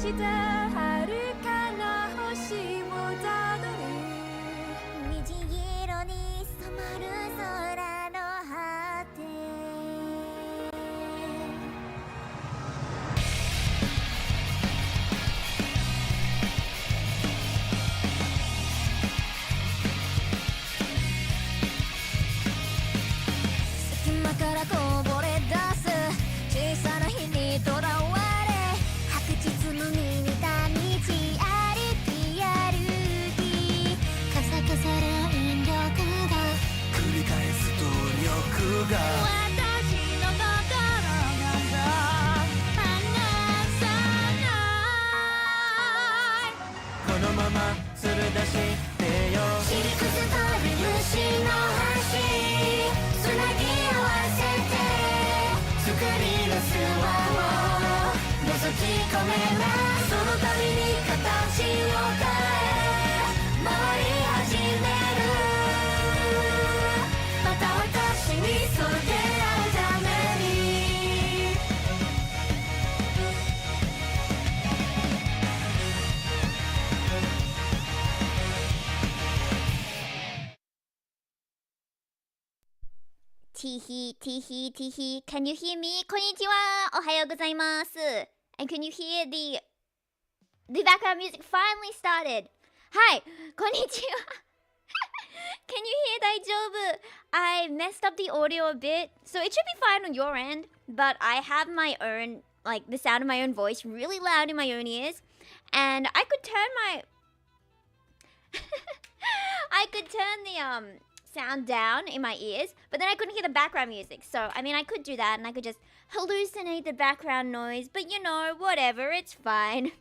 して遥かな星をたどる虹色に染まる空の果て隙間からこぼれ出す小さな火にとらわれ白日のに似た道歩き歩きカサカサな引力が繰り返す動力が私の心が離さないこのまま連れ出してよシルクストーリー虫の橋つなぎ合わせて作り出す輪を覗き込めばその度に形を変え回り始めるまた私にそれ出会うためにティヒティヒティヒ Can you hear me? こんにちはおはようございます And can you hear the background music finally started? Hi こんにちはCan you hear 大丈夫 I messed up the audio a bit so it should be fine on your end but I have my own like the sound of my own voice really loud in my own ears and I could turn my I could turn the sound down in my ears, but then I couldn't hear the background music. So, I mean, I could do that and I could just hallucinate the background noise, but you know, whatever, it's fine.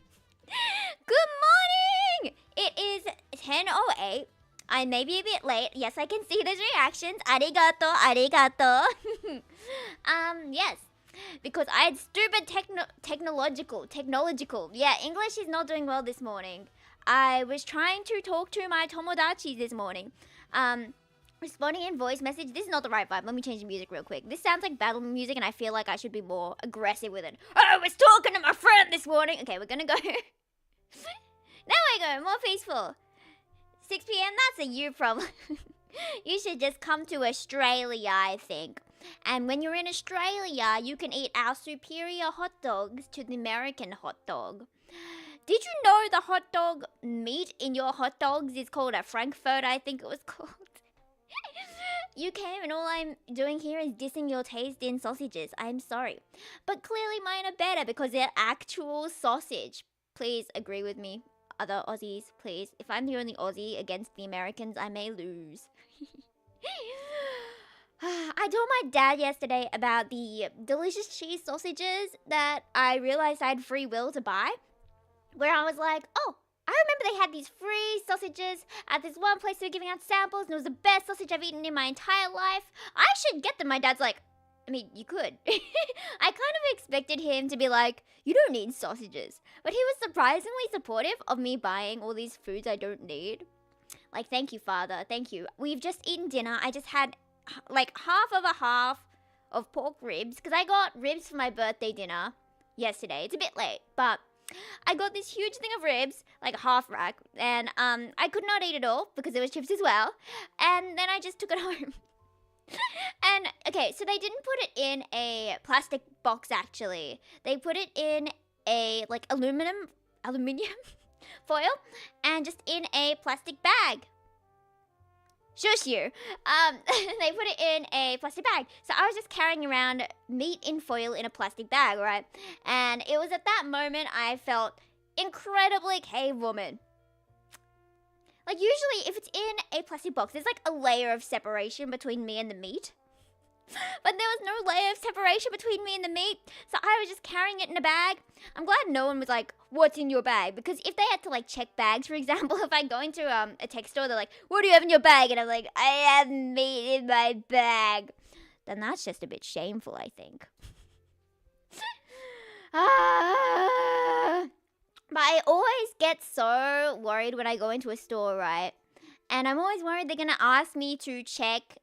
Good morning! It is 10:08. I may be a bit late. Yes, I can see those reactions. Arigato, arigato. Yes. Because I had stupid technological. Yeah, English is not doing well this morning. I was trying to talk to my tomodachi this morning. Responding in voice message. This is not the right vibe. Let me change the music real quick. This sounds like battle music and I feel like I should be more aggressive with it. I was talking to my friend this morning. Okay, we're gonna go. Now I go. More peaceful. 6 p.m. That's a you problem. You should just come to Australia, I think. And when you're in Australia, you can eat our superior hot dogs to the American hot dog. Did you know the hot dog meat in your hot dogs is called a Frankfurt, I think it was called? You came and all I'm doing here is dissing your taste in sausages. I'm sorry. But clearly mine are better because they're actual sausage. Please agree with me, other Aussies, please. If I'm the only Aussie against the Americans, I may lose. I told my dad yesterday about the delicious cheese sausages that I realized I had free will to buy. Where I was like, oh, I remember they had these free sausages at this one place they were giving out samples, and it was the best sausage I've eaten in my entire life. I should get them. My dad's like, I mean, you could. I kind of expected him to be like, you don't need sausages. But he was surprisingly supportive of me buying all these foods I don't need. Like, thank you, Father. Thank you. We've just eaten dinner. I just had, like, half of pork ribs, because I got ribs for my birthday dinner yesterday. It's a bit late, but I got this huge thing of ribs, like a half rack, and I could not eat it all because there was chips as well. And then I just took it home. And okay, so they didn't put it in a plastic box actually. They put it in a like aluminium foil and just in a plastic bag. Shush you. They put it in a plastic bag. So I was just carrying around meat in foil in a plastic bag, right? And it was at that moment I felt incredibly cavewoman. Like usually if it's in a plastic box, there's like a layer of separation between me and the meat. But there was no layer of separation between me and the meat. So I was just carrying it in a bag. I'm glad no one was like, what's in your bag? Because if they had to like check bags, for example, if I go into a tech store, they're like, what do you have in your bag? And I'm like, I have meat in my bag. Then that's just a bit shameful, I think. But I always get so worried when I go into a store, right? And I'm always worried they're gonna ask me to check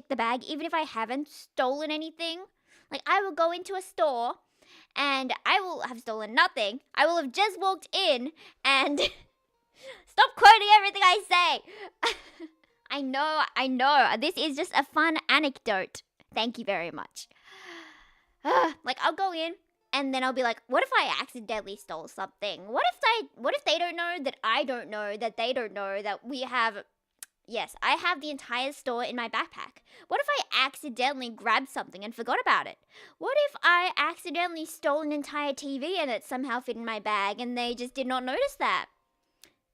the bag, even if I haven't stolen anything. Like, I will go into a store, and I will will have stolen nothing. I will have just walked in and stop quoting everything I say. I know. This is just a fun anecdote. Thank you very much. Like, I'll go in and then I'll be like, what if I accidentally stole something? What if they don't know that I don't know that they don't know that we have... Yes, I have the entire store in my backpack. What if I accidentally grabbed something and forgot about it? What if I accidentally stole an entire TV and it somehow fit in my bag and they just did not notice that?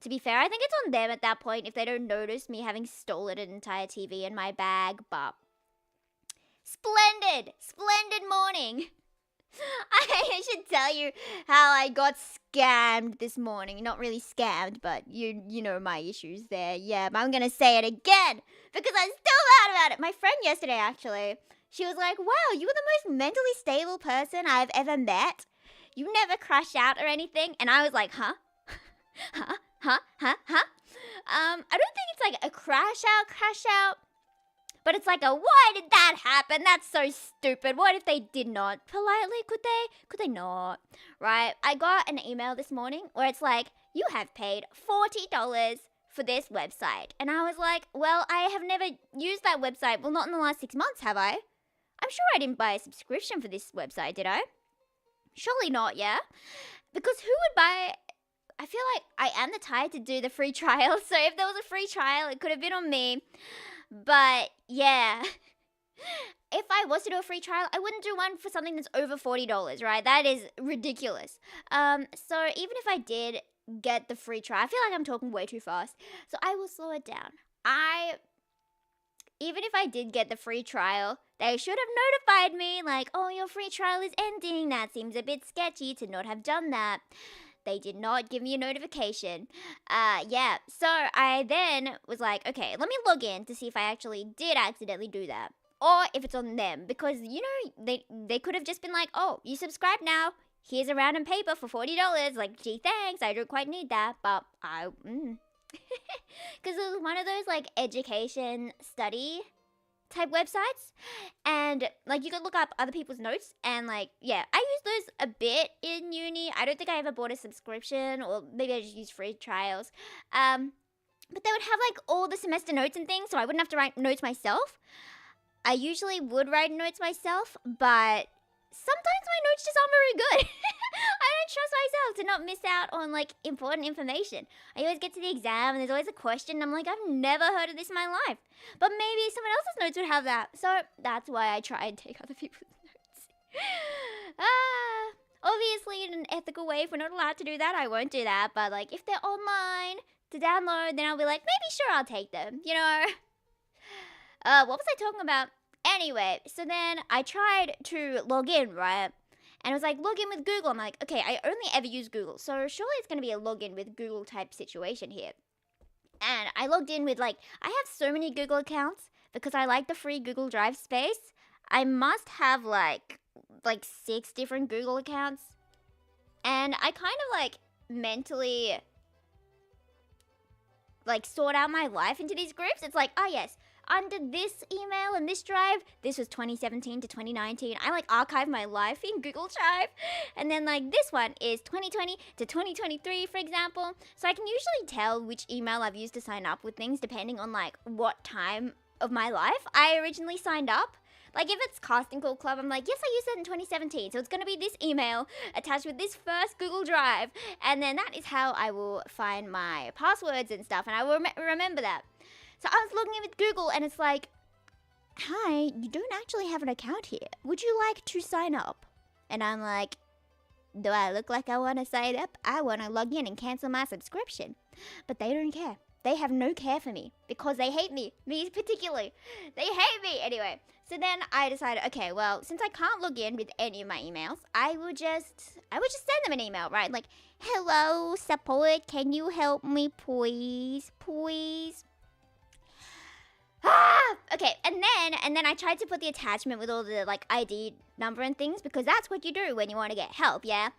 To be fair, I think it's on them at that point if they don't notice me having stolen an entire TV in my bag, but... Splendid morning! I should tell you how I got scammed this morning. Not really scammed, but you know my issues there. Yeah, but I'm gonna say it again because I'm still mad about it. My friend yesterday, actually, she was like, wow, you were the most mentally stable person I've ever met. You never crash out or anything. And I was like, huh? Huh? I don't think it's like a crash out. But it's like why did that happen? That's so stupid. What if they did not? Politely, could they? Could they not? Right? I got an email this morning where it's like, you have paid $40 for this website. And I was like, well, I have never used that website. Well, not in the last 6 months, have I? I'm sure I didn't buy a subscription for this website, did I? Surely not, yeah? Because who would buy... I feel like I am the type to do the free trial. So if there was a free trial, it could have been on me. But, yeah, if I was to do a free trial, I wouldn't do one for something that's over $40, right? That is ridiculous. So even if I did get the free trial, I feel like I'm talking way too fast. So I will slow it down. Even if I did get the free trial, they should have notified me, like, oh, your free trial is ending. That seems a bit sketchy to not have done that. They did not give me a notification. Yeah, so I then was like, okay, let me log in to see if I actually did accidentally do that. Or if it's on them. Because, you know, they could have just been like, oh, you subscribe now. Here's a random paper for $40. Like, gee, thanks. I don't quite need that. But because it was one of those, like, education study type websites, and like you could look up other people's notes, and like, yeah, I use those a bit in uni. I don't think I ever bought a subscription, or maybe I just used free trials. But they would have like all the semester notes and things, so I wouldn't have to write notes myself. I usually would write notes myself, but sometimes my notes just aren't very good. I don't trust myself to not miss out on like important information. I always get to the exam and there's always a question and I'm like, I've never heard of this in my life. But maybe someone else's notes would have that. So that's why I try and take other people's notes. Obviously in an ethical way, if we're not allowed to do that, I won't do that. But like if they're online to download, then I'll be like, maybe sure, I'll take them, you know. What was I talking about? Anyway, so then I tried to log in, right? And it was like, log in with Google. I'm like, okay, I only ever use Google. So surely it's going to be a login with Google type situation here. And I logged in with like, I have so many Google accounts because I like the free Google Drive space. I must have like 6 different Google accounts. And I kind of like mentally like sort out my life into these groups. It's like, oh yes, under this email and this drive, this was 2017 to 2019. I like archive my life in Google Drive. And then like this one is 2020 to 2023, for example. So I can usually tell which email I've used to sign up with things depending on like what time of my life I originally signed up. Like if it's Casting Call Club, I'm like, yes, I used it in 2017. So it's going to be this email attached with this first Google Drive. And then that is how I will find my passwords and stuff. And I will remember that. So I was logging in with Google and it's like, hi, you don't actually have an account here. Would you like to sign up? And I'm like, do I look like I want to sign up? I want to log in and cancel my subscription. But they don't care. They have no care for me because they hate me. Me particularly. They hate me. Anyway, so then I decided, okay, well, since I can't log in with any of my emails, I would just send them an email, right? Like, hello, support, can you help me, please? Please? Okay, and then I tried to put the attachment with all the like ID number and things because that's what you do when you want to get help, yeah?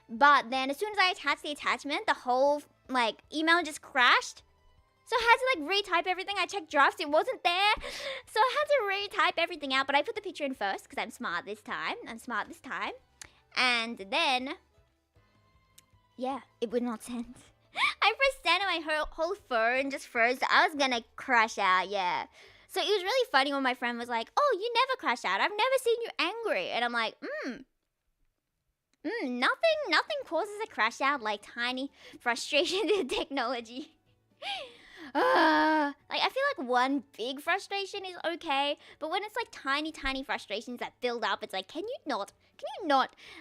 But then as soon as I attached the attachment, the whole like email just crashed. So I had to like retype everything. I checked drafts, it wasn't there. So I had to retype everything out, but I put the picture in first because I'm smart this time. And then Yeah, it would not send. I pressed send and my whole phone just froze. I was gonna crash out, yeah. So it was really funny when my friend was like, "Oh, you never crash out. I've never seen you angry." And I'm like, nothing causes a crash out like tiny frustrations in technology. Like I feel like one big frustration is okay, but when it's like tiny frustrations that build up, it's like, can you not?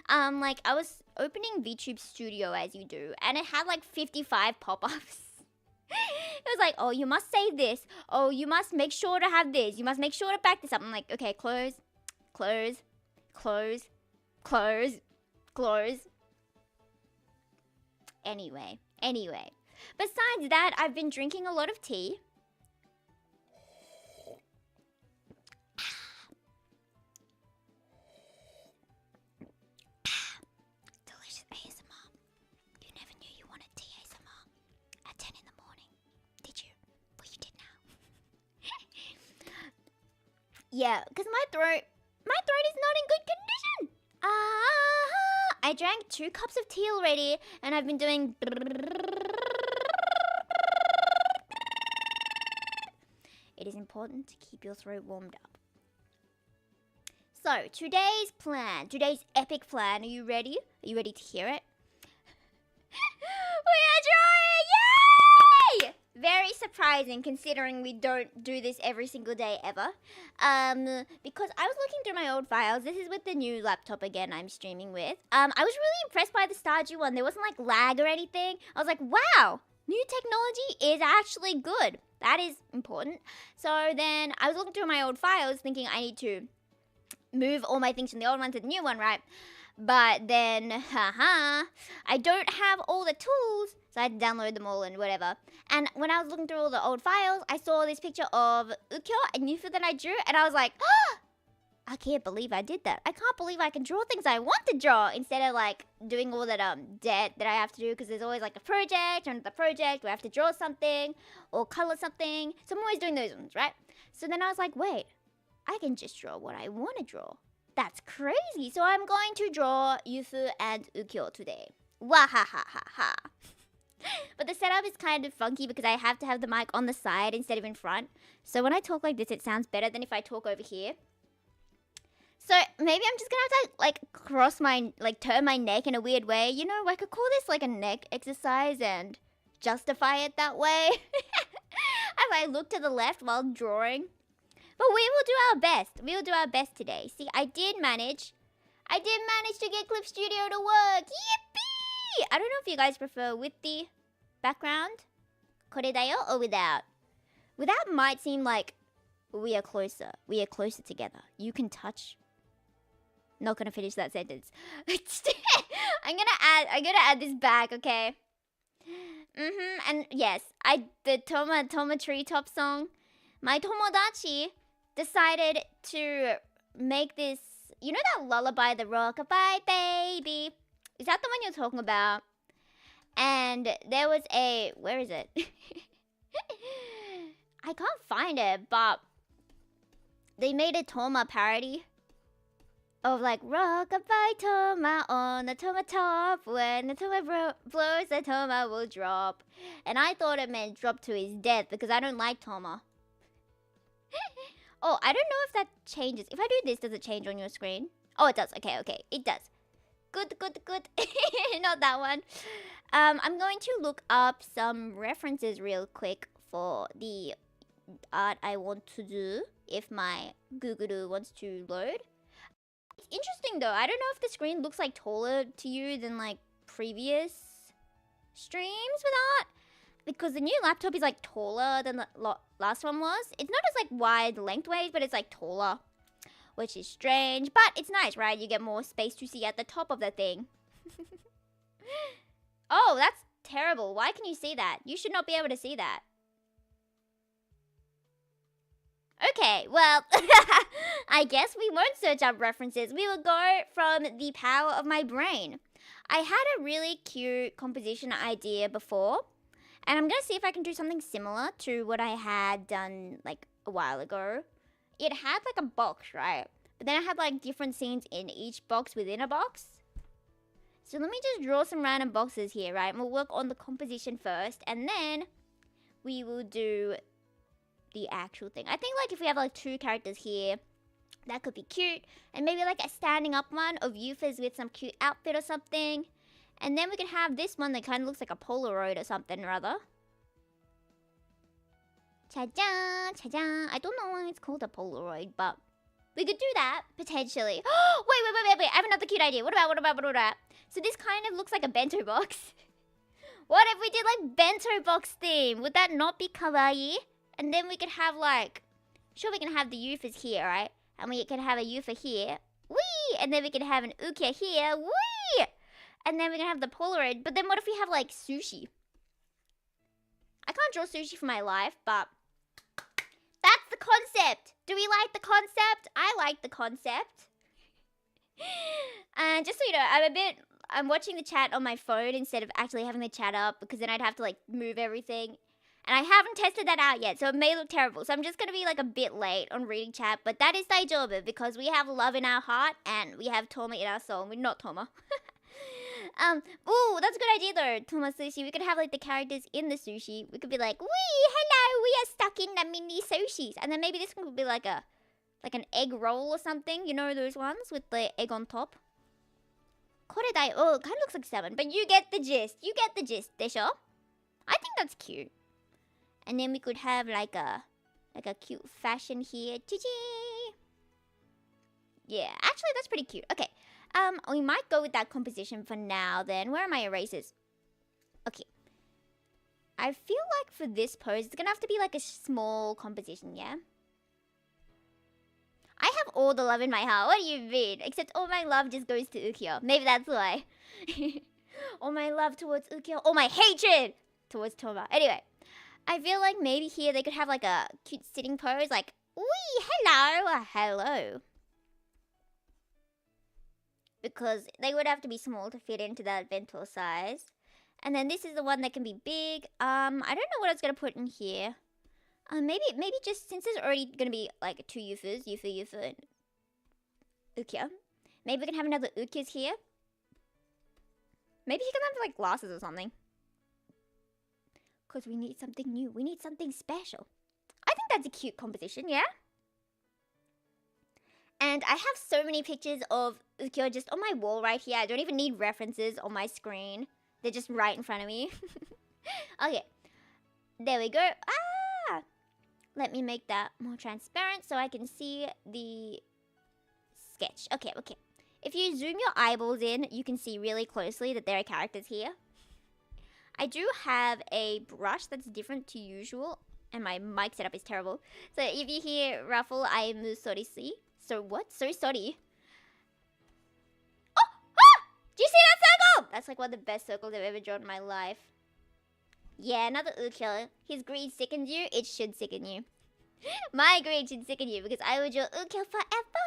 Like I was opening VTube Studio as you do, and it had like 55 pop-ups. It was like, oh, you must save this. Oh, you must make sure to have this. You must make sure to back this up. I'm like, okay, close. Anyway. Besides that, I've been drinking a lot of tea. Delicious ASMR. You never knew you wanted tea ASMR at 10 in the morning, did you? Well, you did now. Yeah, because my throat is not in good condition. I drank 2 cups of tea already, and I've been doing... It is important to keep your throat warmed up. So, today's epic plan, are you ready? Are you ready to hear it? We are drawing! Yay! Very surprising considering we don't do this every single day ever. Because I was looking through my old files. This is with the new laptop again I'm streaming with. I was really impressed by the Stardew one. There wasn't like lag or anything. I was like, wow, new technology is actually good. That is important. So then I was looking through my old files thinking I need to move all my things from the old one to the new one, right? But then, I don't have all the tools, so I had to download them all and whatever. And when I was looking through all the old files, I saw this picture of Ukyufu and Yufu that I drew, and I was like, I can't believe I did that. I can't believe I can draw things I want to draw instead of like doing all that debt that I have to do, because there's always like a project or another project where I have to draw something or color something. So I'm always doing those ones, right? So then I was like, wait, I can just draw what I want to draw. That's crazy. So I'm going to draw Yufu and Ukyufu today. Wahahaha. But the setup is kind of funky because I have to have the mic on the side instead of in front. So when I talk like this, it sounds better than if I talk over here. So maybe I'm just gonna have to like turn my neck in a weird way. You know, I could call this like a neck exercise and justify it that way. As I look to the left while drawing. But we will do our best. We will do our best today. See, I did manage to get Clip Studio to work. Yippee! I don't know if you guys prefer with the background, これだよ, or without. Without might seem like we are closer. We are closer together. You can touch. Not gonna finish that sentence. I'm gonna add this back, okay? And yes, the Toma Treetop song. My tomodachi decided to make this, you know that lullaby, the Rockabye Baby? Is that the one you're talking about? And there was where is it? I can't find it, but they made a Toma parody of like, Rockabye Toma on the Toma top. When the Toma blows, the Toma will drop. And I thought it meant drop to his death because I don't like Toma. Oh, I don't know if that changes. If I do this, does it change on your screen? Oh, it does. Okay, it does. Good. Not that one. I'm going to look up some references real quick for the art I want to do if my Google wants to load. It's interesting though. I don't know if the screen looks like taller to you than like previous streams with art. Because the new laptop is like taller than the last one was. It's not as like wide lengthways, but it's like taller. Which is strange, but it's nice, right? You get more space to see at the top of the thing. Oh, that's terrible. Why can you see that? You should not be able to see that. Okay, well, I guess we won't search up references. We will go from the power of my brain. I had a really cute composition idea before. And I'm going to see if I can do something similar to what I had done like a while ago. It had like a box, right? But then I had like different scenes in each box within a box. So let me just draw some random boxes here, right? And we'll work on the composition first, and then we will do the actual thing. I think like if we have like 2 characters here, that could be cute. And maybe like a standing up one of Yufu's with some cute outfit or something. And then we can have this one that kind of looks like a Polaroid or something or other. Cha-jan, cha-jan. I don't know why it's called a Polaroid, but we could do that, potentially. Wait. I have another cute idea. What about? So this kind of looks like a bento box. What if we did like bento box theme? Would that not be kawaii? And then we could have like... Sure, we can have the Yufas here, right? And we can have a Yufa here. Whee! And then we can have an Ukya here. Whee! And then we can have the Polaroid. But then what if we have like sushi? I can't draw sushi for my life, but... That's the concept. Do we like the concept? I like the concept. And just so you know, I'm watching the chat on my phone instead of actually having the chat up, because then I'd have to like move everything. And I haven't tested that out yet, so it may look terrible. So I'm just going to be like a bit late on reading chat, but that is daijoubu, because we have love in our heart and we have Toma in our soul. We're not Toma. Ooh, that's a good idea though, Toma sushi. We could have like the characters in the sushi. We could be like, wee, hello, we are stuck in the mini sushis. And then maybe this one could be like an egg roll or something. You know those ones with the egg on top? Koredai, oh, it kind of looks like salmon, but you get the gist. You get the gist, desho? I think that's cute. And then we could have like a cute fashion here. Chi-chi! Yeah, actually that's pretty cute. Okay. We might go with that composition for now then. Where are my erasers? Okay. I feel like for this pose, it's gonna have to be like a small composition, yeah? I have all the love in my heart. What do you mean? Except all my love just goes to Ukyo. Maybe that's why. All my love towards Ukyo. All my hatred towards Toma. Anyway. I feel like maybe here they could have like a cute sitting pose. Like, wee, hello. Hello. Because they would have to be small to fit into that bento size. And then this is the one that can be big. I don't know what I was going to put in here. Maybe just since there's already going to be like 2 Yufus, Yufu, and Ukya. Maybe we can have another Ukyas here. Maybe he can have like glasses or something. Because we need something new. We need something special. I think that's a cute composition, yeah? And I have so many pictures of Ukyo just on my wall right here. I don't even need references on my screen. They're just right in front of me. Okay. There we go. Ah! Let me make that more transparent so I can see the sketch. Okay. If you zoom your eyeballs in, you can see really closely that there are characters here. I do have a brush that's different to usual, and my mic setup is terrible. So if you hear ruffle, I am sorry. So what? So sorry. Oh! Ah! Do you see that circle? That's like one of the best circles I've ever drawn in my life. Yeah, another Ukyo. His greed sickens you, it should sicken you. My greed should sicken you because I will draw Ukyo forever.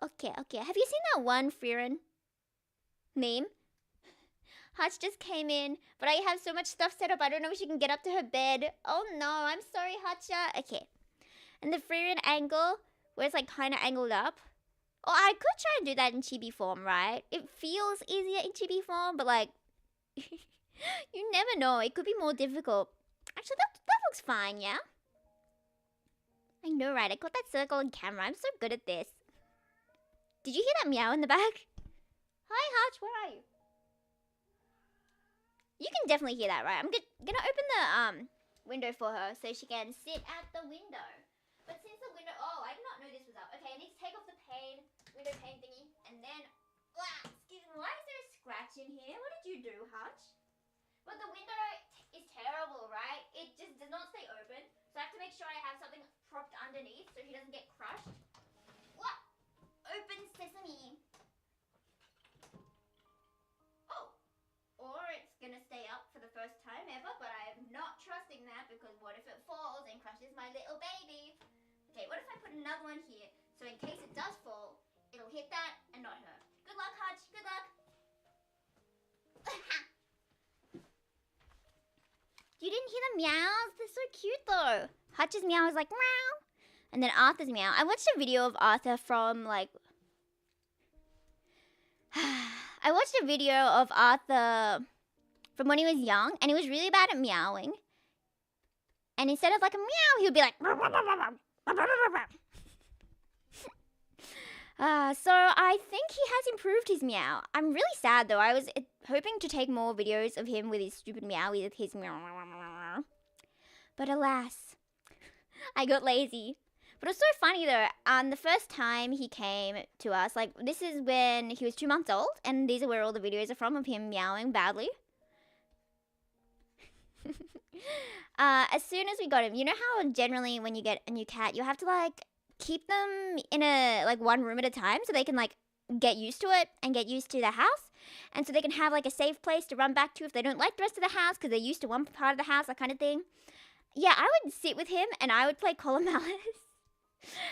Okay. Have you seen that one Frieren meme? Hutch just came in, but I have so much stuff set up, I don't know if she can get up to her bed. Oh no, I'm sorry, Hutcha. Okay. And the Frieren angle, where it's like kind of angled up. Oh, I could try and do that in chibi form, right? It feels easier in chibi form, but like... you never know, it could be more difficult. Actually, that looks fine, yeah? I know, right? I got that circle on camera. I'm so good at this. Did you hear that meow in the back? Hi, Hutch, where are you? You can definitely hear that, right? I'm gonna open the window for her so she can sit at the window. But since the window... Oh, I did not know this was up. Okay, I need to take off the window pane thingy. And then... excuse me, why is there a scratch in here? What did you do, Hutch? But the window is terrible, right? It just does not stay open. So I have to make sure I have something propped underneath so he doesn't get crushed. What? Open sesame. Oh. Or it's gonna stay up for the first time ever, but I am not trusting that because what if it falls and crushes my little baby? Okay, what if I put another one here? So in case it does fall, it'll hit that and not her. Good luck, Hutch. Good luck. You didn't hear the meows? They're so cute though. Hutch's meow is like meow. And then Arthur's meow. I watched a video of Arthur from like... I watched a video of Arthur from when he was young, and he was really bad at meowing. And instead of like a meow, he would be like. So I think he has improved his meow. I'm really sad though. I was hoping to take more videos of him with his stupid meow, with his meow. But alas, I got lazy. But it was so funny though. The first time he came to us, like this is when he was 2 months old, and these are where all the videos are from of him meowing badly. As soon as we got him, you know how generally when you get a new cat, you have to like keep them in a like one room at a time so they can like get used to it and get used to the house, and so they can have like a safe place to run back to if they don't like the rest of the house because they're used to one part of the house, that kind of thing. Yeah, I would sit with him and I would play Colin Malice.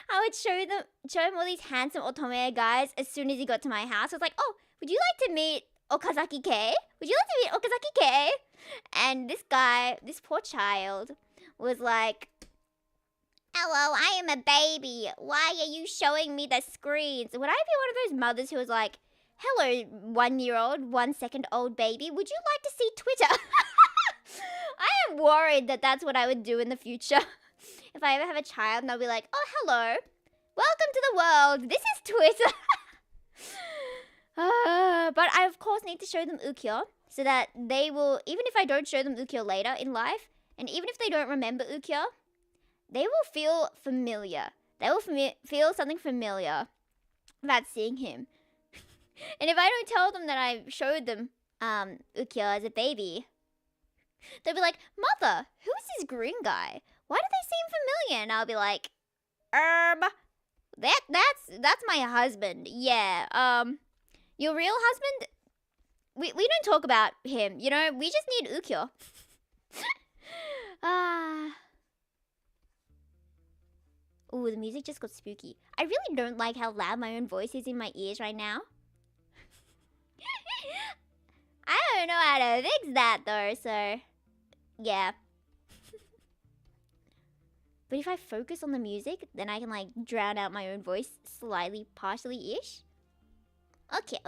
I would show him all these handsome otome guys as soon as he got to my house. I was like, oh, would you like to meet Okazaki K? Would you like to meet Okazaki K? And this guy, this poor child, was like, hello, I am a baby. Why are you showing me the screens? Would I be one of those mothers who was like, hello, 1-year-old, 1 second old baby, would you like to see Twitter? I am worried that that's what I would do in the future. If I ever have a child and I'll be like, oh, hello, welcome to the world. This is Twitter. But I, of course, need to show them Ukyufu so that they will, even if I don't show them Ukyufu later in life, and even if they don't remember Ukyufu, they will feel familiar. They will feel something familiar about seeing him. And if I don't tell them that I showed them Ukyufu as a baby, they'll be like, Mother, who is this green guy? Why do they seem familiar? And I'll be like, that's my husband. Yeah, your real husband? We don't talk about him, you know? We just need Ukyufu. Ooh, the music just got spooky. I really don't like how loud my own voice is in my ears right now. I don't know how to fix that though, so yeah. But if I focus on the music, then I can like drown out my own voice slightly, partially-ish. Okay.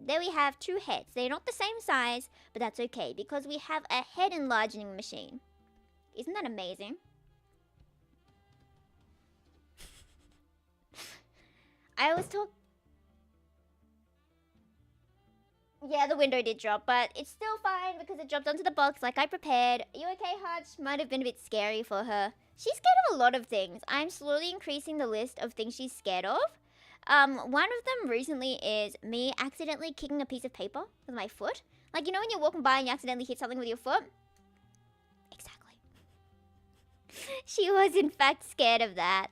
There we have 2 heads. They're not the same size, but that's okay because we have a head enlarging machine. Isn't that amazing? I always talk... Yeah, the window did drop, but it's still fine because it dropped onto the box like I prepared. Are you okay, Hutch? Might have been a bit scary for her. She's scared of a lot of things. I'm slowly increasing the list of things she's scared of. One of them recently is me accidentally kicking a piece of paper with my foot. Like, you know when you're walking by and you accidentally hit something with your foot? Exactly. She was in fact scared of that.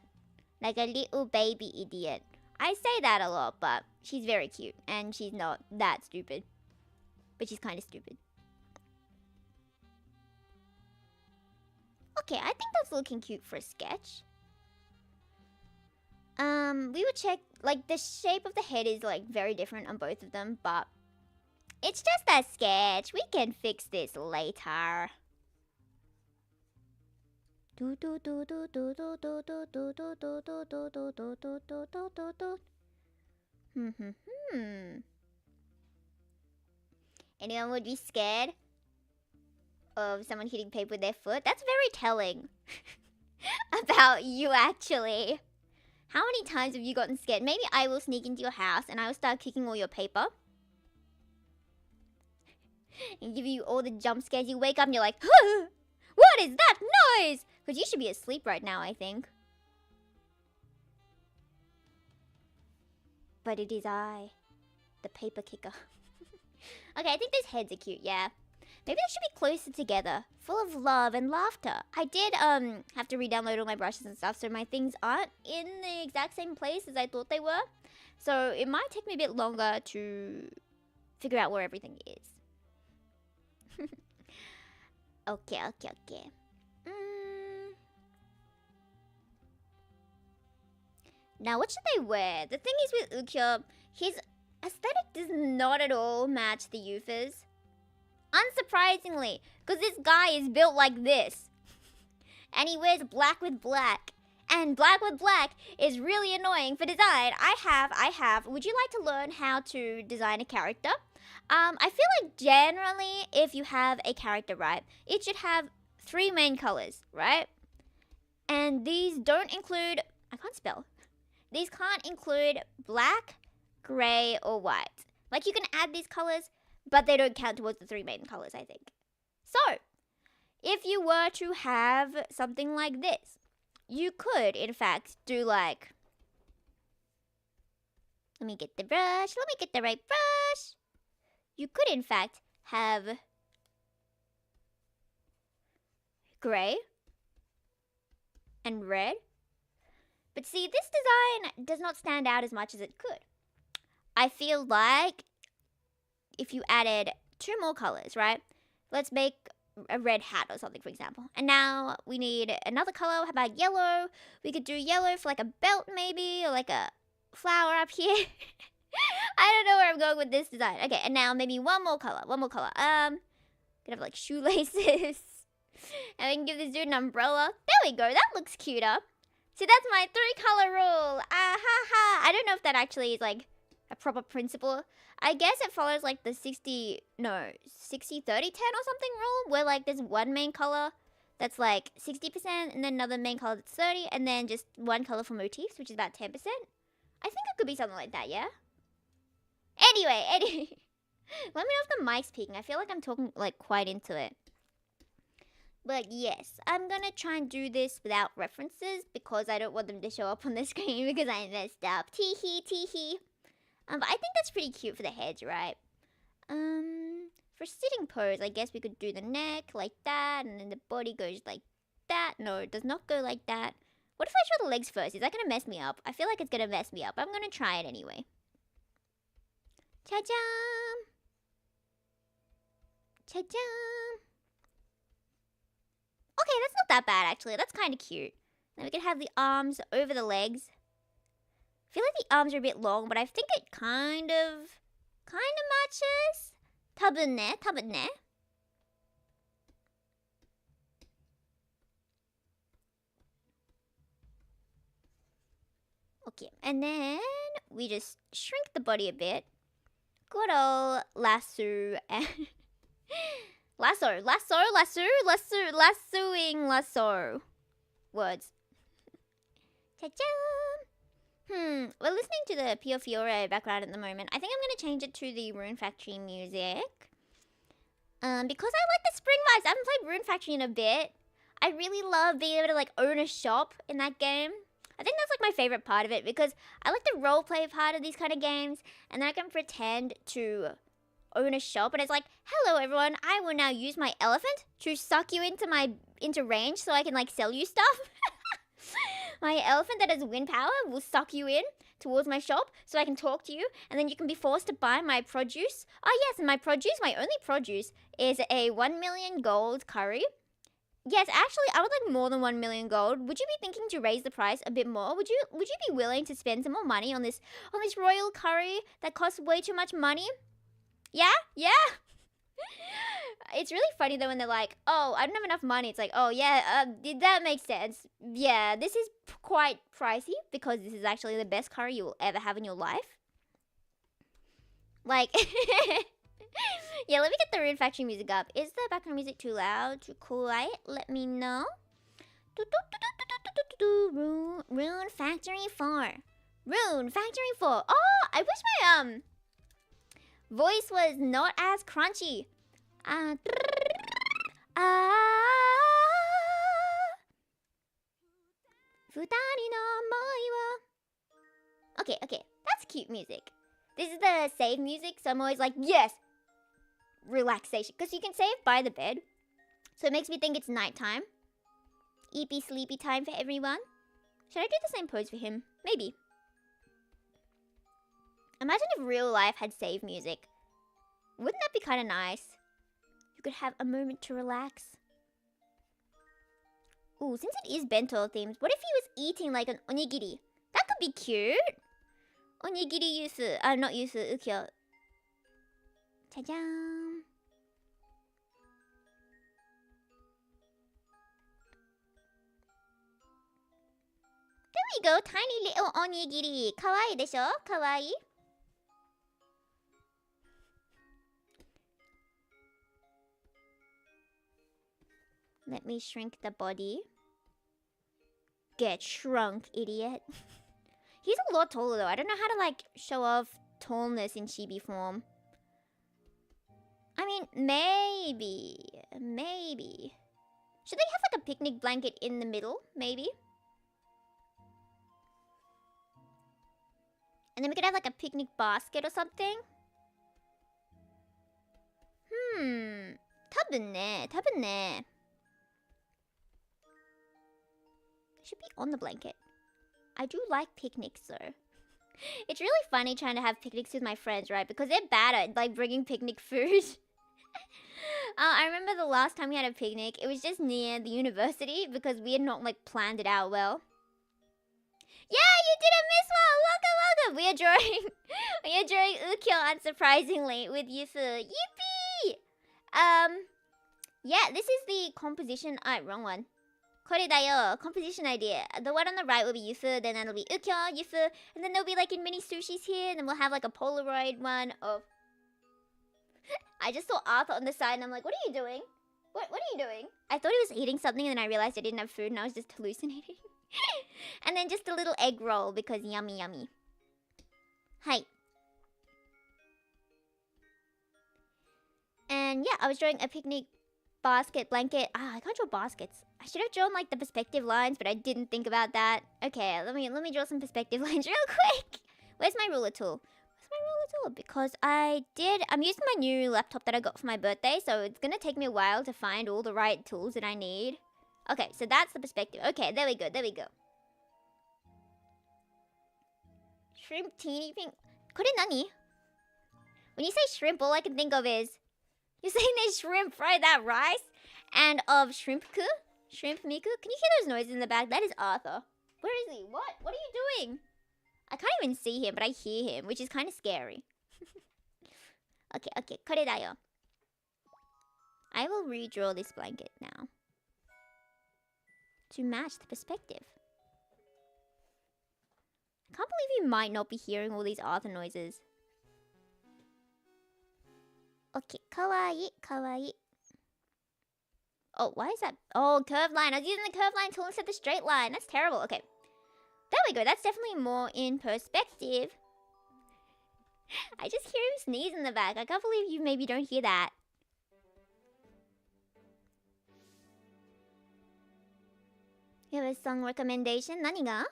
Like a little baby idiot. I say that a lot, but she's very cute. And she's not that stupid. But she's kind of stupid. Okay, I think that's looking cute for a sketch. We would check, like, the shape of the head is, like, very different on both of them, but it's just a sketch. We can fix this later. Anyone would be scared of someone hitting paper with their foot? That's very telling about you, actually. How many times have you gotten scared? Maybe I will sneak into your house and I will start kicking all your paper. And give you all the jump scares. You wake up and you're like, huh, what is that noise? Because you should be asleep right now, I think. But it is I, the paper kicker. Okay, I think those heads are cute, yeah. Maybe they should be closer together, full of love and laughter. I did have to re-download all my brushes and stuff, so my things aren't in the exact same place as I thought they were. So it might take me a bit longer to figure out where everything is. Okay. Now, what should they wear? The thing is with Ukyufu, his aesthetic does not at all match the Yufu's. Unsurprisingly, because this guy is built like this. And he wears black with black. And black with black is really annoying for design. I have. Would you like to learn how to design a character? I feel like generally, if you have a character, right, it should have 3 main colors, right? And these don't include, I can't spell. These can't include black, gray, or white. Like, you can add these colors, but they don't count towards the 3 main colors, I think. So, if you were to have something like this, you could, in fact, do like, let me get the brush, let me get the right brush. You could, in fact, have gray and red. But see, this design does not stand out as much as it could. I feel like if you added 2 more colors, right? Let's make a red hat or something, for example. And now we need another color. How about yellow? We could do yellow for like a belt maybe, or like a flower up here. I don't know where I'm going with this design. Okay, and now maybe one more color. Gonna have like shoelaces. And we can give this dude an umbrella. There we go. That looks cuter. See, that's my 3-color rule. Ah ha ha. I don't know if that actually is like a proper principle. I guess it follows like the 60-30-10 or something rule, where like there's one main color that's like 60% and then another main color that's 30, and then just one color for motifs, which is about 10%. I think it could be something like that, yeah? Anyway. Let me know if the mic's peaking. I feel like I'm talking like quite into it. But yes, I'm gonna try and do this without references because I don't want them to show up on the screen because I messed up. Tee-hee. But I think that's pretty cute for the heads, right? For sitting pose, I guess we could do the neck like that, and then the body goes like that. No, it does not go like that. What if I draw the legs first? Is that gonna mess me up? I feel like it's gonna mess me up. I'm gonna try it anyway. Cha-jam! Cha-jam! Okay, that's not that bad actually. That's kind of cute. Then we can have the arms over the legs. I feel like the arms are a bit long, but I think it kind of matches. Tabune. Okay, and then we just shrink the body a bit. Good old lasso and lassoing lasso. Words. Cha-cha! We're listening to the Pio Fiore background at the moment. I think I'm going to change it to the Rune Factory music. Because I like the spring vibes. I haven't played Rune Factory in a bit. I really love being able to like own a shop in that game. I think that's like my favorite part of it because I like the roleplay part of these kind of games, and then I can pretend to own a shop, and it's like, hello everyone, I will now use my elephant to suck you into range so I can like sell you stuff. My elephant that has wind power will suck you in towards my shop so I can talk to you, and then you can be forced to buy my produce. Oh yes, and my only produce is a 1 million gold curry. Yes, actually, I would like more than 1 million gold. Would you be thinking to raise the price a bit more? Would you be willing to spend some more money on this royal curry that costs way too much money? Yeah? It's really funny though when they're like, oh, I don't have enough money. It's like, oh yeah, that makes sense. Yeah, this is quite pricey because this is actually the best curry you will ever have in your life. Like, yeah, let me get the Rune Factory music up. Is the background music too loud, too quiet? Let me know. Rune Factory 4. Rune Factory 4. Oh, I wish my voice was not as crunchy. Okay, that's cute music. This is the save music, so I'm always like, yes, relaxation, because you can save by the bed, so it makes me think it's nighttime. Eepy sleepy time for everyone. Should I do the same pose for him? Maybe. Imagine if real life had save music. Wouldn't that be kind of nice? You could have a moment to relax. Ooh, since it is bento themed, what if he was eating like an onigiri? That could be cute. Onigiri Yufu. Not Yufu, Ukyo. Ta-jam. you go, tiny little onigiri. Kawaii desho? Kawaii. Let me shrink the body. Get shrunk, idiot. He's a lot taller though. I don't know how to like show off tallness in chibi form. I mean, maybe. Should they have like a picnic blanket in the middle? Maybe. And then we could have like a picnic basket or something. Tabun ne. Should be on the blanket. I do like picnics though. It's really funny trying to have picnics with my friends, right? Because they're bad at like bringing picnic food. I remember the last time we had a picnic, it was just near the university because we had not like planned it out well. Yeah, you didn't miss one! Welcome! We are drawing Ukyo unsurprisingly with Yufu. Yippee! Yeah, this is the composition. Wrong one. これだよ, composition idea. The one on the right will be Yufu, then that'll be Ukyo, Yufu, and then there'll be like in mini sushis here, and then we'll have like a Polaroid one of... I just saw Arthur on the side and I'm like, what are you doing? What are you doing? I thought he was eating something and then I realized I didn't have food and I was just hallucinating. And then just a little egg roll because yummy. Hi. And yeah, I was drawing a picnic basket blanket. I can't draw baskets. I should have drawn like the perspective lines, but I didn't think about that. Okay, let me draw some perspective lines real quick. Where's my ruler tool? Because I'm using my new laptop that I got for my birthday, so it's gonna take me a while to find all the right tools that I need. Okay, so that's the perspective. Okay, there we go. Shrimp teeny pink. これ何? When you say shrimp, all I can think of is you're saying there's shrimp, right? That rice? And of shrimp-ku? Shrimp-miku? Can you hear those noises in the back? That is Arthur. Where is he? What? What are you doing? I can't even see him, but I hear him, which is kind of scary. Okay. これだよ. I will redraw this blanket now. To match the perspective. I can't believe you might not be hearing all these Arthur noises. Okay, kawaii. Oh, why is that? Oh, curved line. I was using the curved line tool instead of the straight line. That's terrible. Okay. There we go. That's definitely more in perspective. I just hear him sneeze in the back. I can't believe you maybe don't hear that. You have a song recommendation? 何が?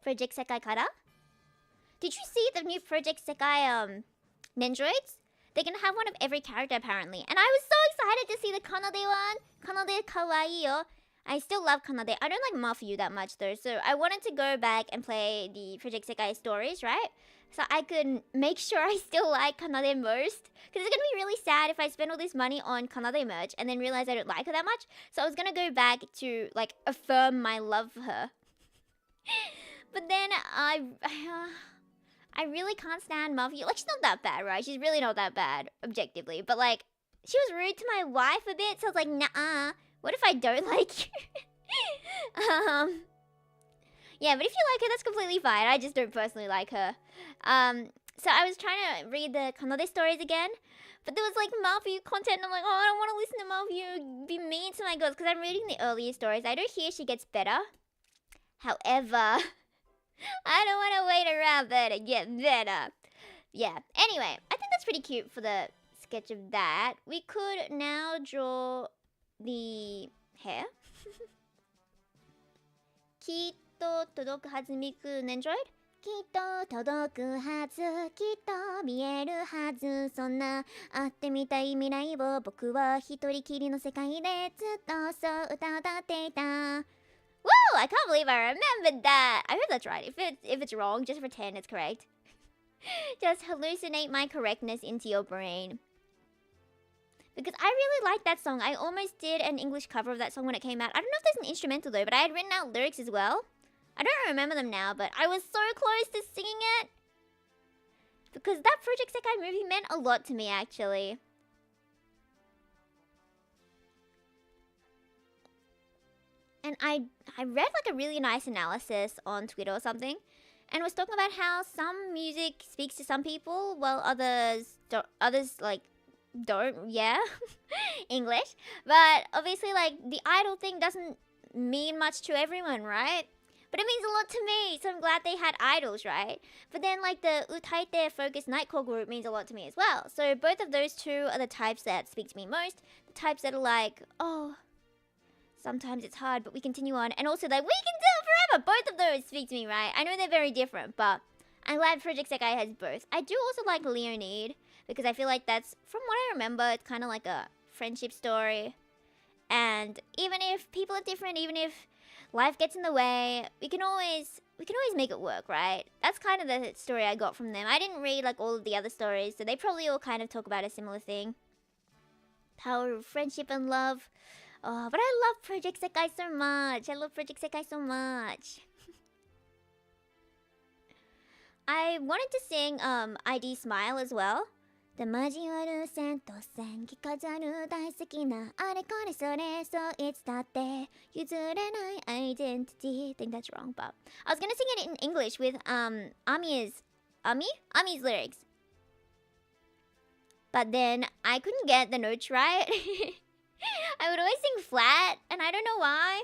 Project Sekai kara? Did you see the new Project Sekai Nendroids? They're gonna have one of every character apparently. And I was so excited to see the Kanade one. Kanade kawaii yo. I still love Kanade. I don't like Mafuyu that much though. So I wanted to go back and play the Project Sekai stories, right? So I could make sure I still like Kanade most. Because it's gonna be really sad if I spend all this money on Kanade merch and then realize I don't like her that much. So I was gonna go back to like affirm my love for her. But then I really can't stand Mafuyu. Like, she's not that bad, right? She's really not that bad, objectively. But like, she was rude to my wife a bit. So I was like, nah. What if I don't like you? Yeah, but if you like her, that's completely fine. I just don't personally like her. So I was trying to read the Kanade stories again, but there was like Mafuyu content, and I'm like, oh, I don't want to listen to Mafuyu be mean to my girls, because I'm reading the earlier stories. I do hear she gets better. However, I don't want to wait around for her to get better. Yeah, anyway, I think that's pretty cute for the sketch of that. We could now draw the hair. きっと届くはずミクNendroid? きっと届くはずきっと見えるはずそんな会ってみたい未来を僕は一人きりの世界でずっとそう歌っていた Woo! I can't believe I remembered that! I hope that's right. If it's wrong, just pretend it's correct. Just hallucinate my correctness into your brain. Because I really like that song. I almost did an English cover of that song when it came out. I don't know if there's an instrumental though, but I had written out lyrics as well. I don't remember them now, but I was so close to singing it. Because that Project Sekai movie meant a lot to me, actually. And I read like a really nice analysis on Twitter or something, and was talking about how some music speaks to some people while others don't, others like don't, yeah. English. But obviously like the idol thing doesn't mean much to everyone, right? But it means a lot to me, so I'm glad they had idols, right? But then like the Utaite focused nightcore group means a lot to me as well. So both of those two are the types that speak to me most. The types that are like, oh, sometimes it's hard, but we continue on. And also like, we can do it forever. Both of those speak to me, right? I know they're very different, but I'm glad Project Sekai has both. I do also like Leonid, because I feel like that's, from what I remember, it's kind of like a friendship story. And even if people are different, even if life gets in the way, we can always make it work, right? That's kind of the story I got from them. I didn't read like all of the other stories, so they probably all kind of talk about a similar thing. Power of friendship and love. Oh, but I love Project Sekai so much. I love Project Sekai so much. I wanted to sing ID Smile as well. で交わる線と線着飾る大好きなあれこれそれそういつだって譲れない identity. I think that's wrong, but I was gonna sing it in English with Ami's lyrics. But then I couldn't get the notes right. I would always sing flat, and I don't know why.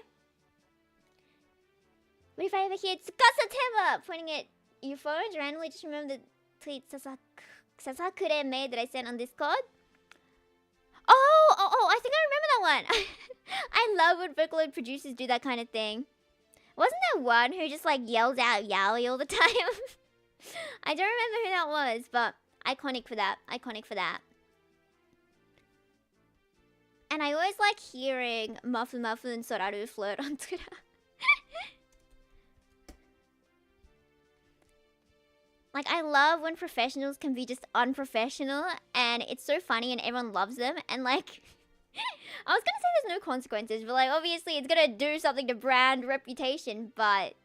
But if I ever hear Tsukasa Tema pointing at your phones randomly, just remember the tweet Sasakure made that I sent on Discord. Oh, I think I remember that one. I love when Vocaloid producers do that kind of thing. Wasn't there one who just like yells out yaoi all the time? I don't remember who that was, but iconic for that. Iconic for that. And I always like hearing Mafu Mafu and Soraru flirt on Twitter. Like, I love when professionals can be just unprofessional, and it's so funny and everyone loves them, and like, I was gonna say there's no consequences, but like, obviously it's gonna do something to brand reputation, but...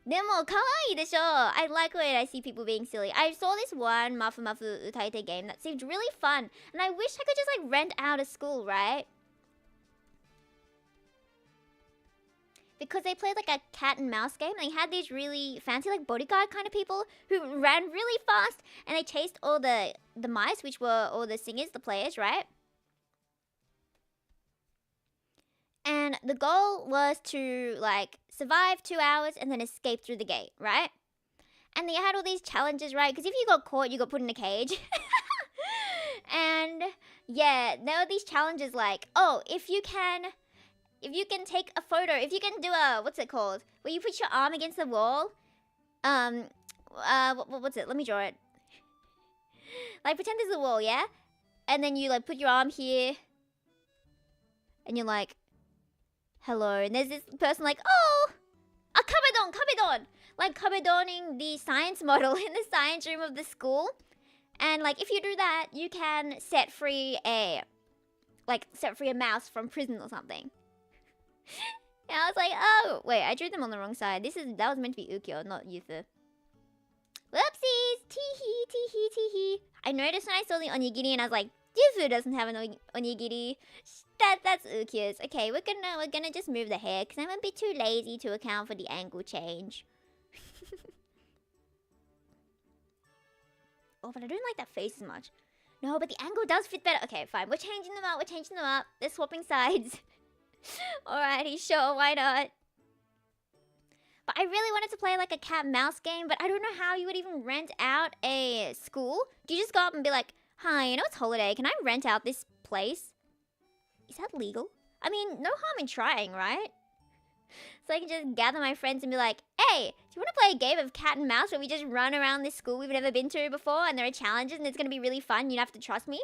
でも、可愛いでしょ I like when I see people being silly. I saw this one Mafu Mafu Utaite game that seemed really fun, and I wish I could just like rent out a school, right? Because they played like a cat and mouse game. And they had these really fancy like bodyguard kind of people who ran really fast, and they chased all the mice, which were all the singers, the players, right? And the goal was to like survive 2 hours and then escape through the gate, right? And they had all these challenges, right? Because if you got caught, you got put in a cage. And yeah, there were these challenges like, oh, if you can take a photo, if you can do a, what's it called? Where you put your arm against the wall. What's it? Let me draw it. Like, pretend there's a wall, yeah? And then you, like, put your arm here. And you're like, hello. And there's this person like, oh! A kabedon! Like, kabedoning the science model in the science room of the school. And, like, if you do that, you can set free a mouse from prison or something. And I was like, oh, wait, I drew them on the wrong side. That was meant to be Ukyufu, not Yufu. Whoopsies! Tee-hee. I noticed when I saw the onigiri and I was like, Yufu doesn't have an onigiri. That's Ukyufu's. Okay, we're gonna just move the hair because I'm a bit too lazy to account for the angle change. Oh, but I don't like that face as much. No, but the angle does fit better. Okay, fine. We're changing them up. They're swapping sides. Alrighty, sure, why not? But I really wanted to play like a cat-mouse game, but I don't know how you would even rent out a school. Do you just go up and be like, hi, you know it's holiday, can I rent out this place? Is that legal? I mean, no harm in trying, right? So I can just gather my friends and be like, hey, do you want to play a game of cat and mouse where we just run around this school we've never been to before and there are challenges and it's going to be really fun, you don't have to trust me?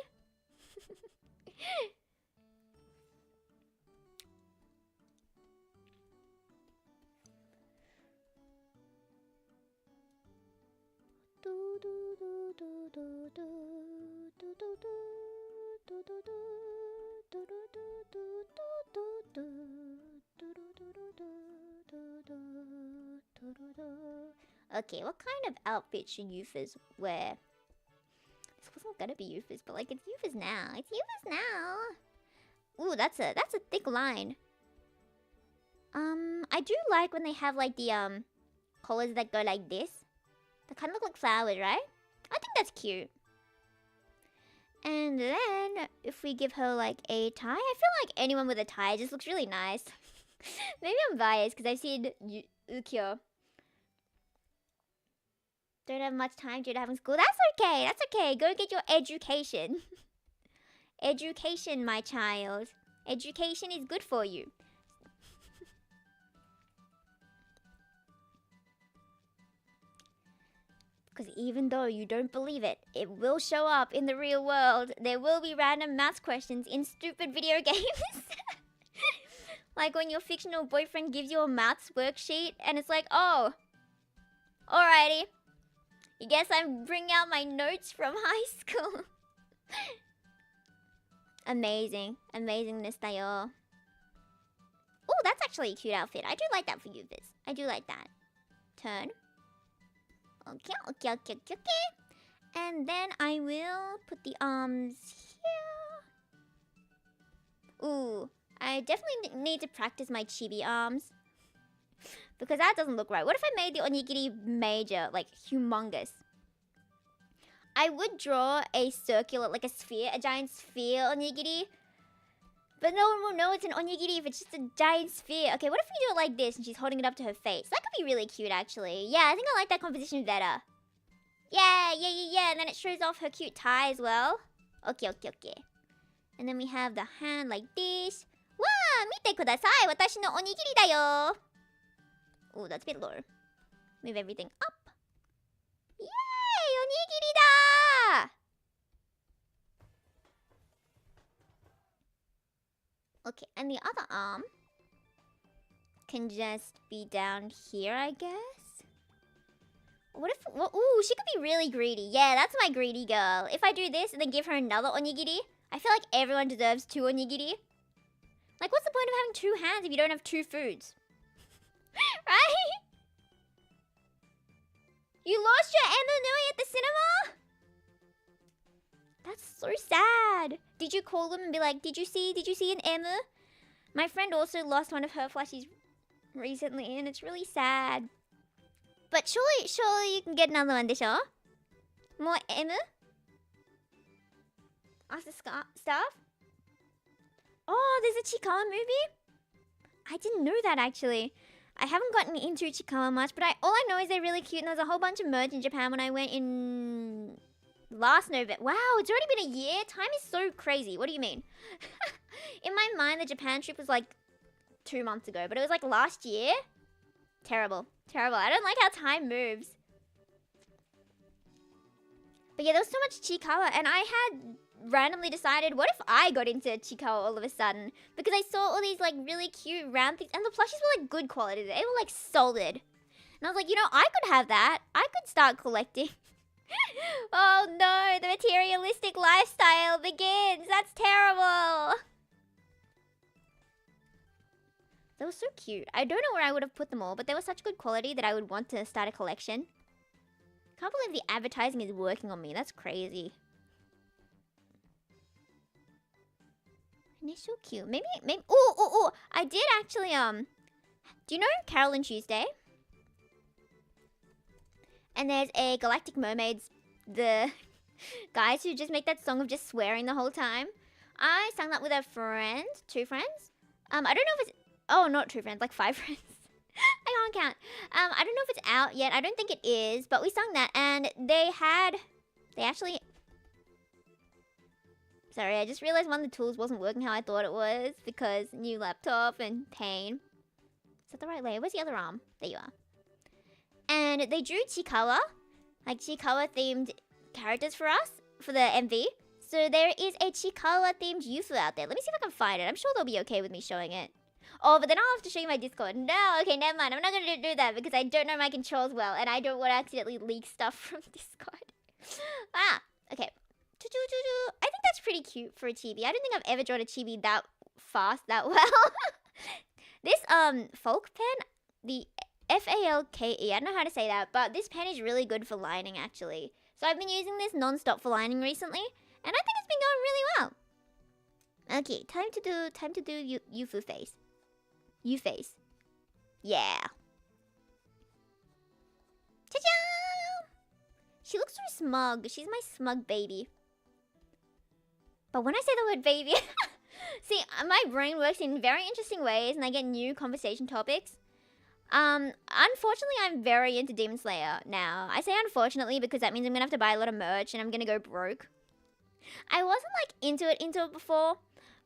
Okay, what kind of outfit should Yufus wear? This wasn't gonna be Yufus, but like it's Yufus now. Ooh, that's a thick line. I do like when they have like the collars that go like this. They kind of look like flowers, right? I think that's cute. And then if we give her like a tie, I feel like anyone with a tie just looks really nice. Maybe I'm biased because I've seen Ukyufu. Don't have much time due to having school. That's okay. That's okay. Go get your education. Education, my child. Education is good for you. Because even though you don't believe it, it will show up in the real world. There will be random maths questions in stupid video games. Like when your fictional boyfriend gives you a maths worksheet and it's like, oh, alrighty. You guess I'm bringing out my notes from high school. Amazing. Amazingness tayo. Oh, that's actually a cute outfit. I do like that for you, Viz. I do like that. Turn. Okay, okay, okay, okay, okay. And then I will put the arms here. Ooh, I definitely need to practice my chibi arms. Because that doesn't look right. What if I made the onigiri major, like humongous? I would draw a circular, like a sphere, a giant sphere onigiri. But no one will know it's an onigiri if it's just a giant sphere. Okay, what if we do it like this and she's holding it up to her face? That could be really cute, actually. Yeah, I think I like that composition better. Yeah. And then it shows off her cute tie as well. Okay. And then we have the hand like this. Wow, mite kudasai. Watashi no onigiri da yo. Ooh, that's a bit low. Move everything up. Yay! Onigiri da! Okay, and the other arm can just be down here, I guess. What if... Well, ooh, she could be really greedy. Yeah, that's my greedy girl. If I do this and then give her another onigiri, I feel like everyone deserves 2 onigiri. Like, what's the point of having 2 hands if you don't have 2 foods? Right? You lost your Emma Nui at the cinema? That's so sad. Did you call them and be like, did you see an Emma? My friend also lost one of her plushies recently and it's really sad. But surely you can get another one, Disha. More Emma? Ask the staff? Oh, there's a Chikawa movie? I didn't know that actually. I haven't gotten into Chikawa much, but all I know is they're really cute and there's a whole bunch of merch in Japan when I went in last November. Wow, it's already been a year? Time is so crazy. What do you mean? In my mind, the Japan trip was like 2 months ago, but it was like last year? Terrible. I don't like how time moves. But yeah, there was so much Chikawa and I had randomly decided, what if I got into Chikawa all of a sudden? Because I saw all these like really cute round things and the plushies were like good quality. They were like solid. And I was like, you know, I could have that. I could start collecting. Oh no, the materialistic lifestyle begins. That's terrible. They were so cute. I don't know where I would have put them all, but they were such good quality that I would want to start a collection. Can't believe the advertising is working on me. That's crazy. And they're so cute. Maybe. Ooh. I did actually, do you know Carol and Tuesday? And there's a Galactic Mermaids, the guys who just make that song of just swearing the whole time. I sang that with a friend, 2 friends. I don't know if it's, oh, not 2 friends, like 5 friends. I can't count. I don't know if it's out yet. I don't think it is, but we sung that and they actually, sorry, I just realized one of the tools wasn't working how I thought it was because new laptop and pain. Is that the right layer? Where's the other arm? There you are. And they drew Chikawa, like Chikawa themed characters for us, for the MV. So there is a Chikawa themed Yufu out there. Let me see if I can find it. I'm sure they'll be okay with me showing it. Oh, but then I'll have to show you my Discord. No, okay, never mind. I'm not going to do that because I don't know my controls well. And I don't want to accidentally leak stuff from Discord. Okay. I think that's pretty cute for a chibi. I don't think I've ever drawn a chibi that fast, that well. This, folk pen, the Falke, I don't know how to say that, but this pen is really good for lining, actually. So I've been using this non-stop for lining recently, and I think it's been going really well. Okay, time to do Yufu face. You face. Yeah. Ta-da! She looks so smug. She's my smug baby. But when I say the word baby, see, my brain works in very interesting ways and I get new conversation topics. Unfortunately, I'm very into Demon Slayer now. I say unfortunately because that means I'm gonna have to buy a lot of merch and I'm gonna go broke. I wasn't like into it before,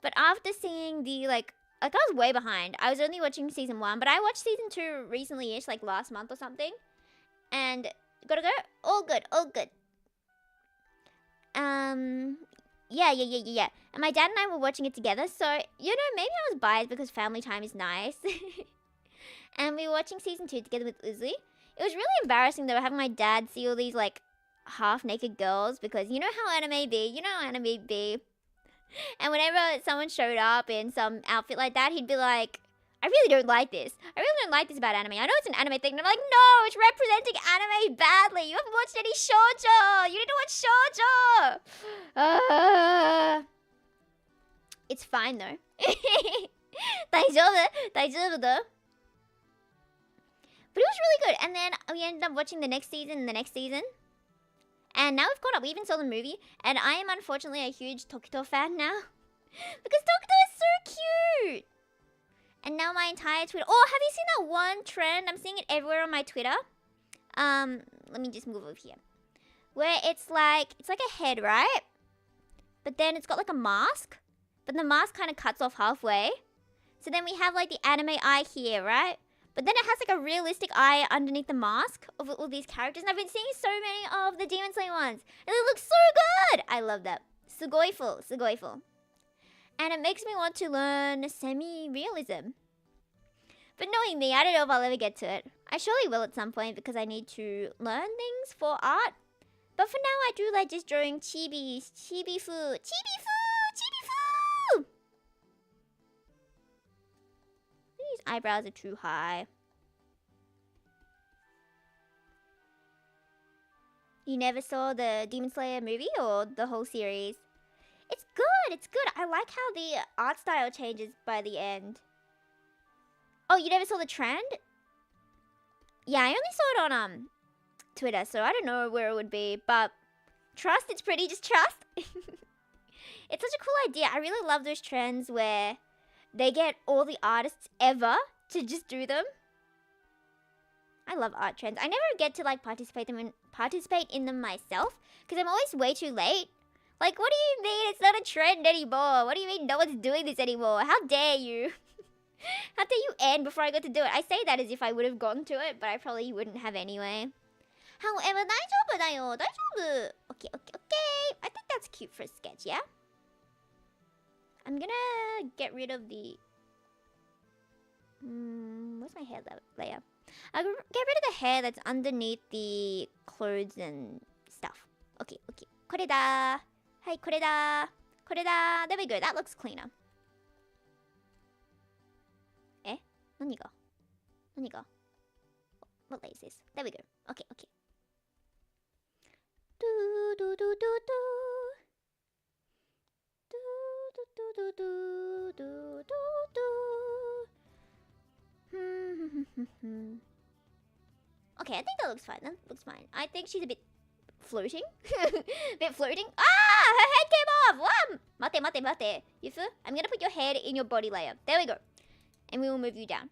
but after seeing the like I was way behind. I was only watching season 1, but I watched season 2 recently-ish, like last month or something. And gotta go, all good, all good. Yeah. And my dad and I were watching it together, so you know, maybe I was biased because family time is nice. And we were watching season 2 together with Uzi. It was really embarrassing though, having my dad see all these like half-naked girls because you know how anime be. And whenever someone showed up in some outfit like that, he'd be like, I really don't like this. I really don't like this about anime. I know it's an anime thing. And I'm like, no, it's representing anime badly. You haven't watched any shoujo. You need to watch shoujo. It's fine though. 大丈夫 though. But it was really good. And then we ended up watching the next season. And now we've caught up. We even saw the movie. And I am unfortunately a huge Tokito fan now. Because Tokito is so cute. And now my entire Twitter... Oh, have you seen that one trend? I'm seeing it everywhere on my Twitter. Let me just move over here. Where it's like a head, right? But then it's got like a mask. But the mask kind of cuts off halfway. So then we have like the anime eye here, right? But then it has like a realistic eye underneath the mask of all these characters. And I've been seeing so many of the Demon Slayer ones. And they look so good! I love that. Sugoiful. And it makes me want to learn semi-realism. But knowing me, I don't know if I'll ever get to it. I surely will at some point because I need to learn things for art. But for now, I do like just drawing chibis. Chibifu! These eyebrows are too high. You never saw the Demon Slayer movie or the whole series? It's good. I like how the art style changes by the end. Oh, you never saw the trend? Yeah, I only saw it on Twitter, so I don't know where it would be. But trust, it's pretty, just trust. It's such a cool idea. I really love those trends where they get all the artists ever to just do them. I love art trends. I never get to like participate in them myself because I'm always way too late. Like, what do you mean it's not a trend anymore? What do you mean no one's doing this anymore? How dare you? How dare you end before I got to do it? I say that as if I would have gone to it, but I probably wouldn't have anyway. However, 大丈夫だよ. 大丈夫. Okay. I think that's cute for a sketch, yeah? I'm gonna get rid of the... where's my hair layer? I'll get rid of the hair that's underneath the clothes and stuff. Okay. これだ. はい、これだ. There we go. That looks cleaner. 何が What lace is? There we go. Okay. Okay, I think that looks fine. I think she's a bit floating. Floating. Ah! Her head came off! Wow! Mate. Yufu, I'm gonna put your head in your body layer. There we go. And we will move you down.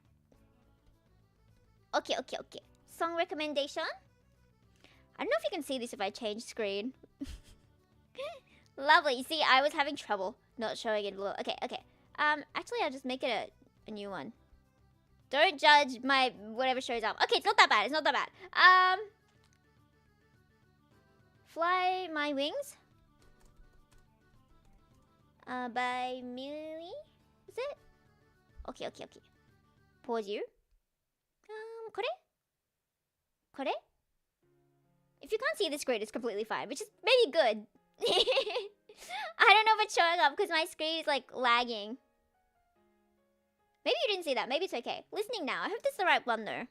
Okay. Song recommendation? I don't know if you can see this if I change screen. Lovely. You see, I was having trouble not showing it a little. Okay. Actually, I'll just make it a new one. Don't judge my whatever shows up. Okay, it's not that bad. Fly My Wings. By Millie. Is it? Okay. Pause you. これ? If you can't see the screen, it's completely fine, which is maybe good. I don't know if it's showing up because my screen is like lagging. Maybe you didn't see that. Maybe it's okay. Listening now. I hope this is the right one though.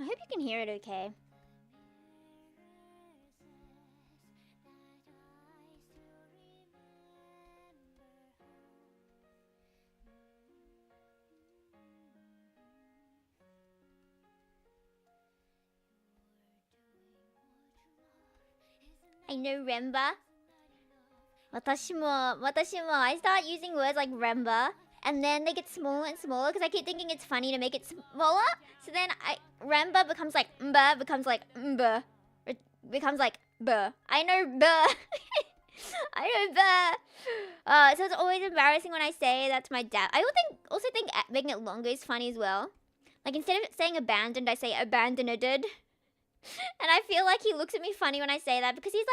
I hope you can hear it okay. I know remember. 私も I start using words like remember and then they get smaller and smaller because I keep thinking it's funny to make it smaller. So then remember becomes like mba, becomes like mba. It becomes like buh. I know buh. I know buh. So it's always embarrassing when I say that to my dad. I also think making it longer is funny as well. Like instead of saying abandoned, I say abandoned. And I feel like he looks at me funny when I say that because he was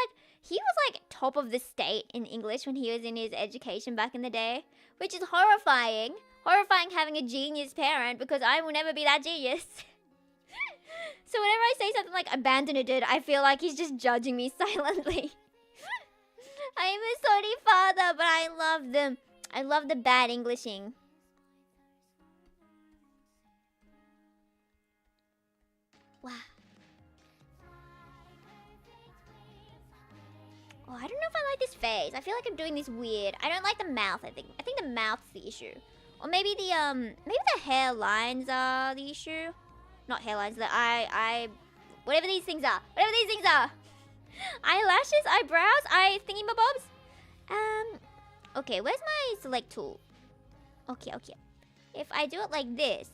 like top of the state in English when he was in his education back in the day, which is horrifying. Horrifying having a genius parent because I will never be that genius. So whenever I say something like abandoned, I feel like he's just judging me silently. I am a sorry father, but I love them. I love the bad Englishing. Wow. Oh, I don't know if I like this face. I feel like I'm doing this weird. I don't like the mouth, I think. I think the mouth's the issue. Or maybe the hairlines are the issue. Not hairlines, the whatever these things are. Whatever these things are. Eyelashes, eyebrows, thingy-mabobs. Okay, where's my select tool? Okay. If I do it like this,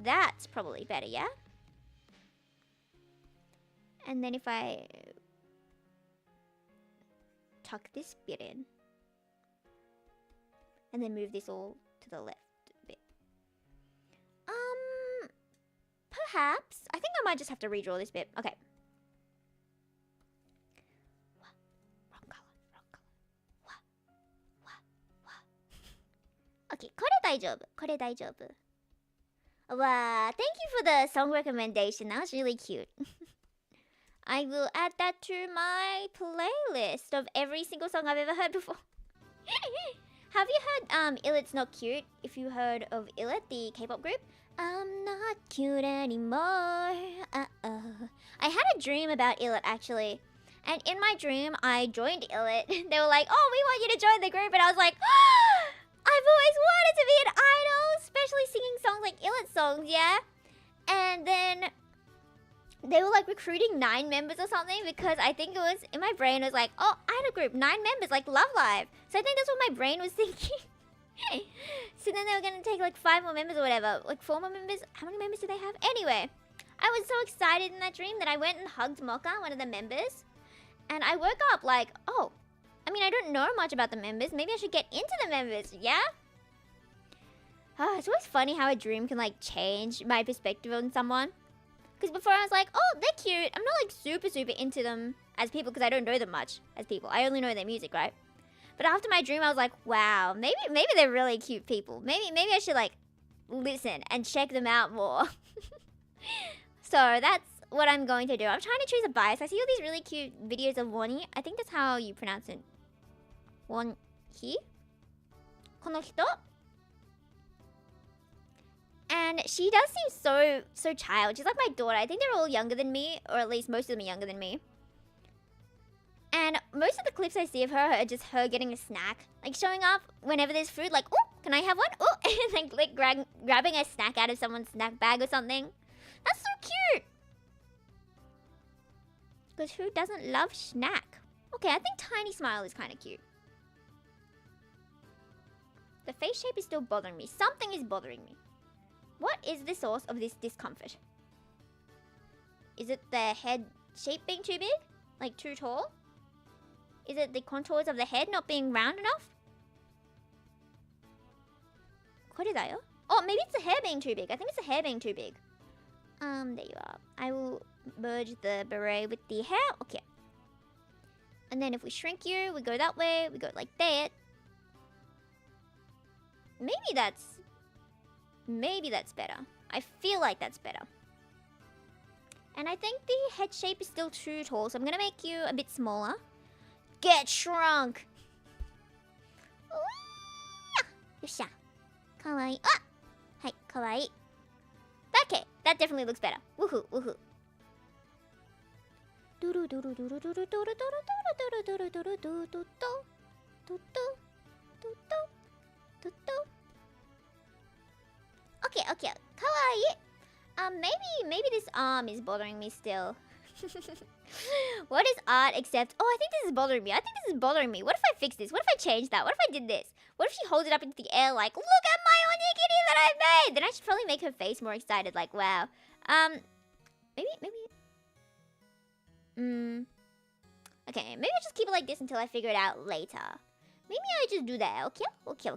that's probably better, yeah? And then if I tuck this bit in and then move this all to the left a bit. Perhaps. I think I might just have to redraw this bit. Okay. Wrong color. Okay, これ大丈夫. これ大丈夫. Wow, thank you for the song recommendation. That was really cute. I will add that to my playlist of every single song I've ever heard before. Have you heard Ilit's Not Cute? If you heard of Ilit, the K-pop group. I'm not cute anymore. I had a dream about Ilit actually. And in my dream, I joined Ilit. They were like, oh, we want you to join the group. And I was like, oh, I've always wanted to be an idol. Especially singing songs like Ilit songs, yeah? And then they were like recruiting 9 members or something because I think it was, in my brain, it was like, oh, idol group, 9 members, like Love Live. So I think that's what my brain was thinking. So then they were going to take like 5 more members or whatever. Like 4 more members. How many members do they have? Anyway, I was so excited in that dream that I went and hugged Mocha, one of the members. And I woke up like, oh, I mean, I don't know much about the members. Maybe I should get into the members, yeah? It's always funny how a dream can like change my perspective on someone. Because before I was like, oh, they're cute. I'm not like super into them as people because I don't know them much as people. I only know their music, right? But after my dream, I was like, wow, maybe they're really cute people. Maybe I should like listen and check them out more. So that's what I'm going to do. I'm trying to choose a bias. I see all these really cute videos of Wonnie. I think that's how you pronounce it. Won-hi? この人? And she does seem so child. She's like my daughter. I think they're all younger than me, or at least most of them are younger than me. And most of the clips I see of her are just her getting a snack. Like showing up whenever there's food, like, oh, can I have one? Oh, and like grabbing a snack out of someone's snack bag or something. That's so cute. Because who doesn't love snack? Okay, I think Tiny Smile is kind of cute. The face shape is still bothering me. Something is bothering me. What is the source of this discomfort? Is it the head shape being too big? Like too tall? Is it the contours of the head not being round enough? これだよ. Oh, maybe it's the hair being too big. I think it's the hair being too big. There you are. I will merge the beret with the hair. Okay. And then if we shrink you, we go that way. We go like that. Maybe that's better. I feel like that's better. And I think the head shape is still too tall, so I'm gonna make you a bit smaller. Get shrunk! よっしゃ。かわいい。あ！はい、かわいい。Okay, That definitely looks better. Woohoo, woohoo. Okay, okay. Kawaii. Maybe this arm is bothering me still. What is art except... Oh, I think this is bothering me. What if I fix this? What if I change that? What if I did this? What if she holds it up into the air like, look at my onigiri that I made? Then I should probably make her face more excited, like, wow. Okay, maybe I'll just keep it like this until I figure it out later. Maybe I just do that, okay? Okay.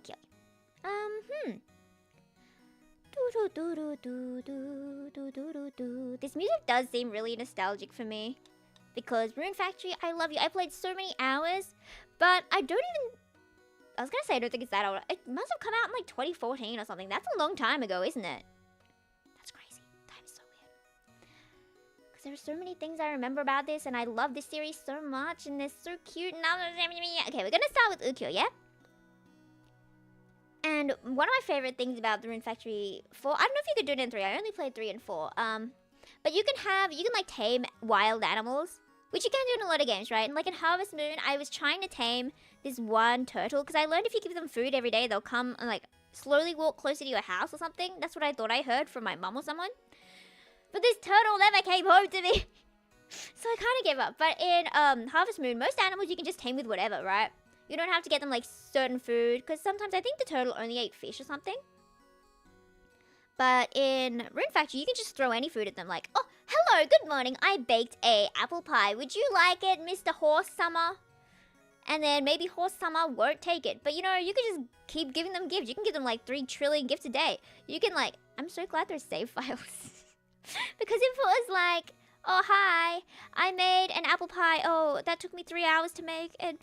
This music does seem really nostalgic for me. Because Rune Factory, I love you. I played so many hours, but I don't even... I was gonna say I don't think it's that old. It must have come out in like 2014 or something. That's a long time ago, isn't it? That's crazy. Time is so weird. Because there are so many things I remember about this, and I love this series so much, and they're so cute. Okay, we're gonna start with Ukyufu, yeah? And one of my favorite things about the Rune Factory 4, I don't know if you could do it in 3. I only played 3 and 4. But you can like tame wild animals, which you can do in a lot of games, right? And like in Harvest Moon, I was trying to tame this one turtle because I learned if you give them food every day, they'll come and like slowly walk closer to your house or something. That's what I thought I heard from my mum or someone. But this turtle never came home to me. So I kind of gave up. But in Harvest Moon, most animals you can just tame with whatever, right? You don't have to get them like certain food because sometimes I think the turtle only ate fish or something. But in Rune Factory, you can just throw any food at them like, oh, hello, good morning, I baked a apple pie. Would you like it, Mr. Horse Summer? And then maybe Horse Summer won't take it. But you know, you can just keep giving them gifts. You can give them like 3 trillion gifts a day. You can like, I'm so glad there's save files. Because if it was like, oh, hi, I made an apple pie. Oh, that took me 3 hours to make. And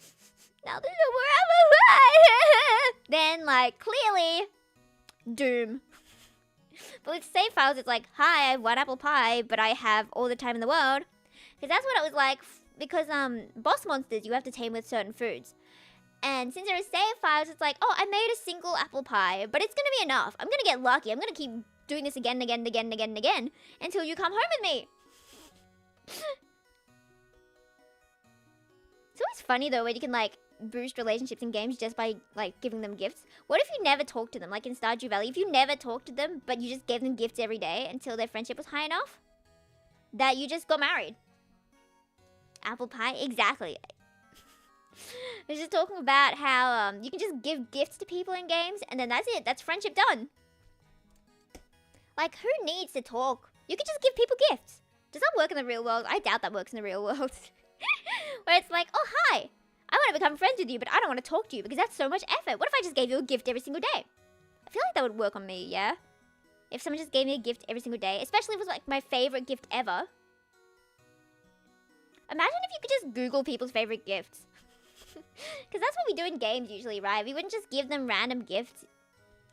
now there's no more apple pie. Then like, clearly, doom. But with save files, it's like, hi, I have 1 apple pie, but I have all the time in the world. Because that's what it was like, because boss monsters you have to tame with certain foods. And since there are save files, it's like, oh, I made a single apple pie, but it's going to be enough. I'm going to get lucky. I'm going to keep doing this again and again and again and again and again until you come home with me. It's always funny, though, when you can, like, boost relationships in games just by like giving them gifts. What if you never talked to them, like in Stardew Valley? If you never talked to them, but you just gave them gifts every day until their friendship was high enough that you just got married. Apple pie, exactly. I was just talking about how you can just give gifts to people in games, and then that's it. That's friendship done. Like, who needs to talk? You can just give people gifts. Does that work in the real world? I doubt that works in the real world. Where it's like, oh hi, I want to become friends with you, but I don't want to talk to you because that's so much effort. What if I just gave you a gift every single day? I feel like that would work on me, yeah? If someone just gave me a gift every single day, especially if it was like my favorite gift ever. Imagine if you could just Google people's favorite gifts. Because that's what we do in games usually, right? We wouldn't just give them random gifts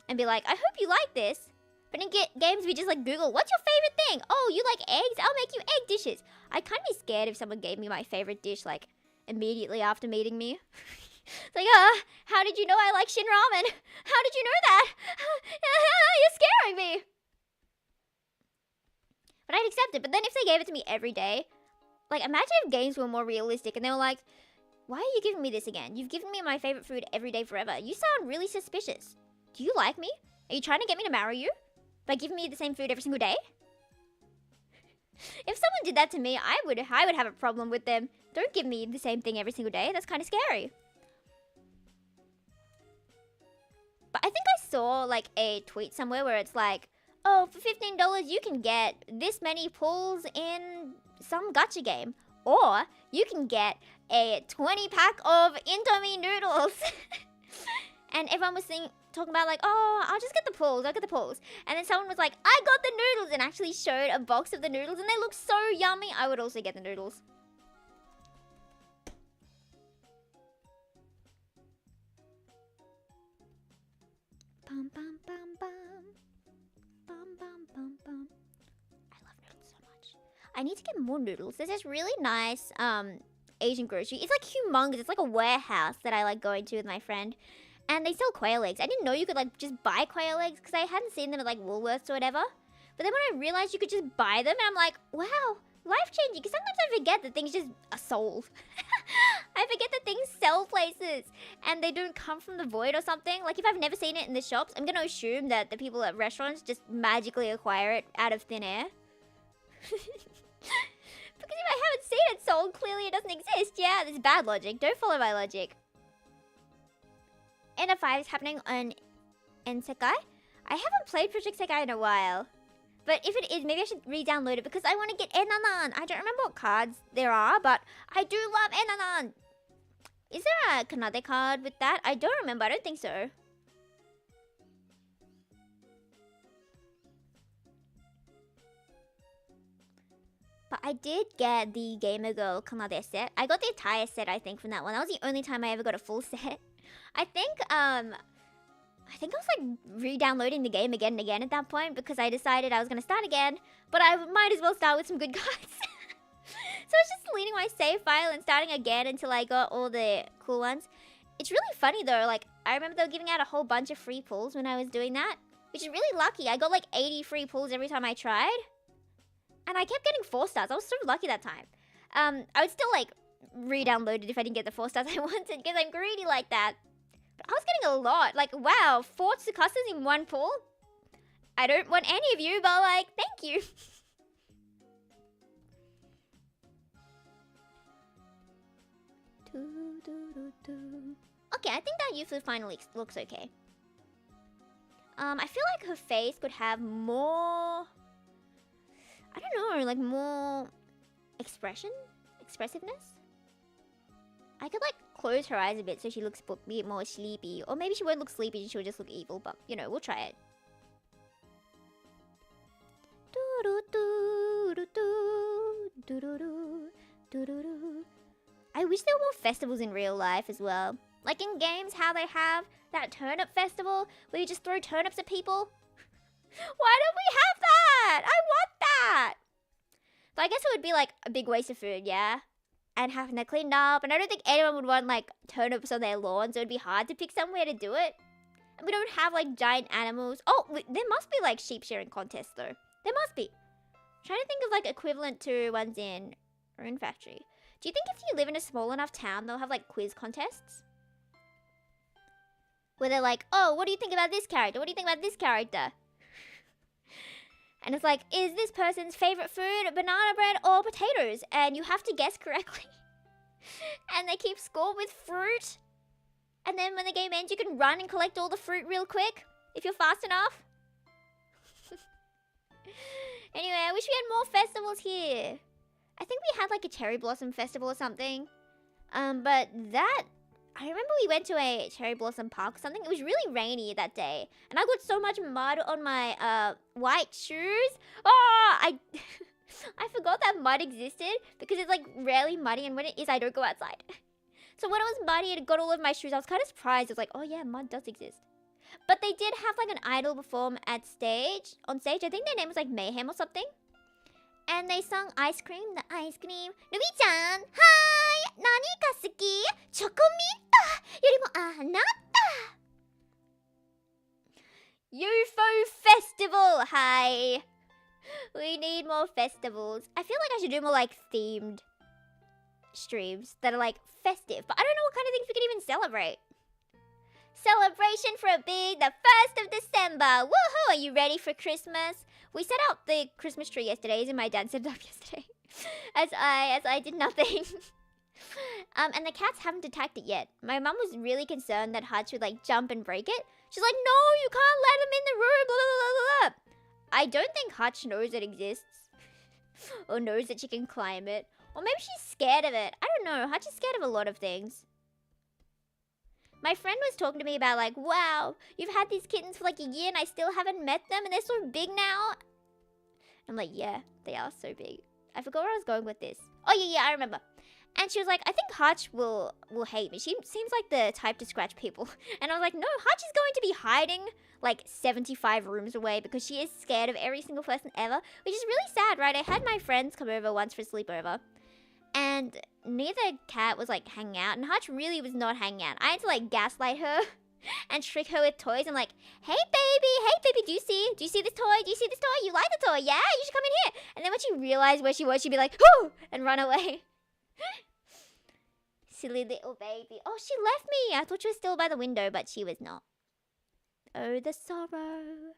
and be like, I hope you like this. But in games, we just like Google, what's your favorite thing? Oh, you like eggs? I'll make you egg dishes. I'd kind of be scared if someone gave me my favorite dish, like, immediately after meeting me. It's like, how did you know I like Shin Ramen? How did you know that? You're scaring me. But I'd accept it. But then if they gave it to me every day, like, imagine if games were more realistic and they were like, why are you giving me this again? You've given me my favorite food every day forever. You sound really suspicious. Do you like me? Are you trying to get me to marry you by giving me the same food every single day? If someone did that to me, I would have a problem with them. Don't give me the same thing every single day. That's kind of scary. But I think I saw like a tweet somewhere where it's like, oh, for $15 you can get this many pulls in some gacha game. Or you can get a 20-pack of Indomie noodles. And everyone was talking about like, oh, I'll just get the pulls, I'll get the pulls. And then someone was like, I got the noodles, and actually showed a box of the noodles, and they look so yummy. I would also get the noodles. Bum, bum, bum, bum. Bum, bum, bum, bum. I love noodles so much. I need to get more noodles. There's this really nice Asian grocery. It's like humongous. It's like a warehouse that I like going to with my friend. And they sell quail eggs. I didn't know you could like just buy quail eggs because I hadn't seen them at like Woolworths or whatever. But then when I realized you could just buy them, and I'm like, wow, life-changing. Because sometimes I forget that things just are sold. I forget that things sell places and they don't come from the void or something. Like if I've never seen it in the shops, I'm gonna assume that the people at restaurants just magically acquire it out of thin air. Because if I haven't seen it sold, clearly it doesn't exist. Yeah, this is bad logic. Don't follow my logic. Ena 5 is happening on Ensekai. I haven't played Project Sekai in a while. But if it is, maybe I should re-download it because I want to get Enanan. I don't remember what cards there are, but I do love Enanan. Is there a Kanade card with that? I don't remember. I don't think so. But I did get the Gamer Girl Kanade set. I got the entire set, I think, from that one. That was the only time I ever got a full set. I think I was like re-downloading the game again and again at that point because I decided I was going to start again, but I might as well start with some good cards. So I was just deleting my save file and starting again until I got all the cool ones. It's really funny though, like I remember they were giving out a whole bunch of free pulls when I was doing that, which is really lucky. I got like 80 free pulls every time I tried. And I kept getting 4 stars. I was so lucky that time. I would still like re-download it if I didn't get the 4 stars I wanted because I'm greedy like that. But I was getting a lot. Like, wow, 4 Tsukasas in one pull? I don't want any of you, but like, thank you. Okay, I think that Yufu finally looks okay. I feel like her face could have more... I don't know, like more expressiveness? I could like close her eyes a bit so she looks a bit more sleepy. Or maybe she won't look sleepy, she'll just look evil, but you know, we'll try it. I wish there were more festivals in real life as well. Like in games, how they have that turnip festival where you just throw turnips at people. Why don't we have that? I want that! But I guess it would be like a big waste of food, yeah? And having to clean up. And I don't think anyone would want like turnips on their lawn, so it'd be hard to pick somewhere to do it. And we don't have like giant animals. Oh, there must be like sheep shearing contests though. There must be. I'm trying to think of like equivalent to ones in Rune Factory. Do you think if you live in a small enough town, they'll have like quiz contests? Where they're like, oh, what do you think about this character? What do you think about this character? And it's like, is this person's favorite food banana bread or potatoes? And you have to guess correctly. And they keep score with fruit. And then when the game ends, you can run and collect all the fruit real quick. If you're fast enough. Anyway, I wish we had more festivals here. I think we had like a cherry blossom festival or something. But that... I remember we went to a cherry blossom park or something. It was really rainy that day. And I got so much mud on my white shoes. Oh, I forgot that mud existed because it's like rarely muddy. And when it is, I don't go outside. So when it was muddy and it got all over my shoes, I was kind of surprised. I was like, oh yeah, mud does exist. But they did have like an idol perform on stage. I think their name was like Mayhem or something. And they sung Ice Cream, the ice cream. Ruby-chan, hi! Nani ka suki? Chocominta! Yorimo anata! Yufu Festival, hi! We need more festivals. I feel like I should do more like themed streams that are like festive. But I don't know what kind of things we can even celebrate. Celebration for a big, the 1st of December. Woohoo! Are you ready for Christmas? We set out the Christmas tree yesterday, and my dad set it up yesterday. as I did nothing. And the cats haven't attacked it yet. My mum was really concerned that Hutch would like jump and break it. She's like, no, you can't let him in the room, blah, blah, blah, blah, blah. I don't think Hutch knows it exists. Or knows that she can climb it. Or maybe she's scared of it. I don't know. Hutch is scared of a lot of things. My friend was talking to me about like, wow, you've had these kittens for like a year and I still haven't met them and they're so big now. I'm like, yeah, they are so big. I forgot where I was going with this. Oh yeah, I remember. And she was like, I think Hutch will hate me. She seems like the type to scratch people. And I was like, no, Hutch is going to be hiding like 75 rooms away because she is scared of every single person ever. Which is really sad, right? I had my friends come over once for a sleepover. And neither cat was like hanging out. And Hutch really was not hanging out. I had to like gaslight her. and trick her with toys. I'm like, hey baby, do you see this toy? Do you see this toy? You like the toy? Yeah, you should come in here. And then when she realized where she was, she'd be like, whoo, and run away. Silly little baby. Oh, she left me. I thought she was still by the window, but she was not. Oh, the sorrow.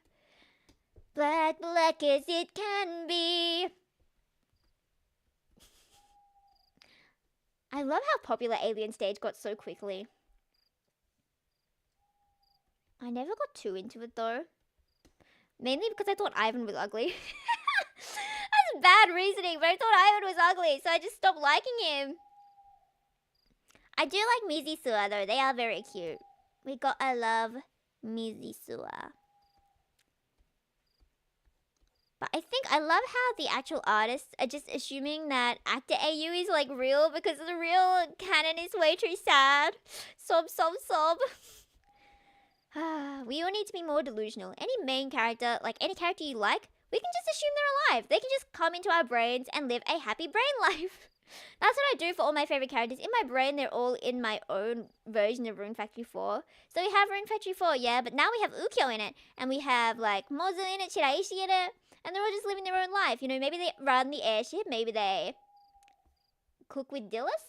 Black as it can be. I love how popular Alien Stage got so quickly. I never got too into it though. Mainly because I thought Ivan was ugly. That's bad reasoning, but I thought Ivan was ugly, so I just stopped liking him. I do like Mizisua though, they are very cute. I love Mizisua. But I think I love how the actual artists are just assuming that actor AU is like real because the real canon is way too sad. Sob. We all need to be more delusional. Any main character, like any character you like, we can just assume they're alive. They can just come into our brains and live a happy brain life. That's what I do for all my favorite characters. In my brain, they're all in my own version of Rune Factory 4. So we have Rune Factory 4, yeah, but now we have Ukyo in it. And we have like Mozu in it, Shiraishi in it. And they're all just living their own life. You know, maybe they run the airship. Maybe they cook with Dillis.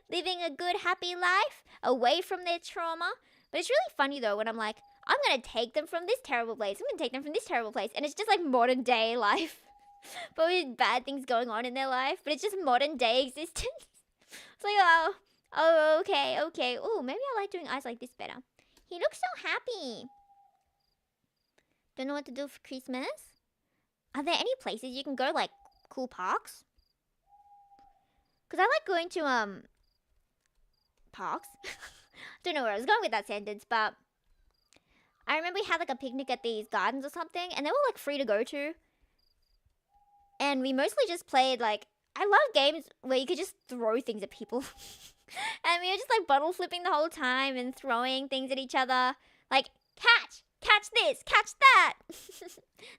Living a good, happy life away from their trauma. But it's really funny though when I'm like, I'm going to take them from this terrible place. I'm going to take them from this terrible place. And it's just like modern day life. But with bad things going on in their life. But it's just modern day existence. It's like, oh, okay. Oh, maybe I like doing eyes like this better. He looks so happy. Don't know what to do for Christmas. Are there any places you can go, like cool parks? Because I like going to parks. Don't know where I was going with that sentence, but I remember we had like a picnic at these gardens or something, and they were like free to go to. And we mostly just played like, I love games where you could just throw things at people. And we were just like bottle flipping the whole time and throwing things at each other. Like, catch this, catch that.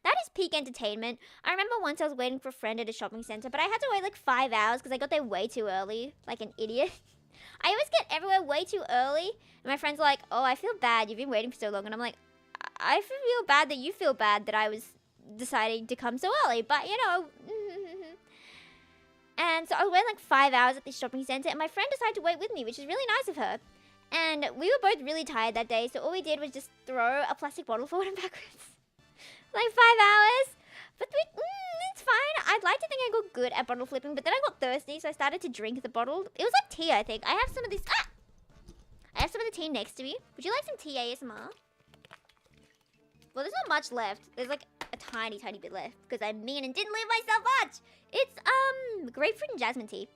That is peak entertainment. I remember once I was waiting for a friend at a shopping center, but I had to wait like 5 hours because I got there way too early, like an idiot. I always get everywhere way too early, and my friends are like, oh, I feel bad, you've been waiting for so long. And I'm like, I feel bad that you feel bad that I was deciding to come so early, but you know. And so I was waiting like 5 hours at this shopping center, and my friend decided to wait with me, which is really nice of her. And we were both really tired that day, so all we did was just throw a plastic bottle forward and backwards. Like 5 hours. But it's fine. I'd like to think I got good at bottle flipping, but then I got thirsty, so I started to drink the bottle. It was like tea, I think. I have some of this. I have some of the tea next to me. Would you like some tea ASMR? Well, there's not much left. There's like a tiny bit left because I'm mean and didn't leave myself much. It's grapefruit and jasmine tea.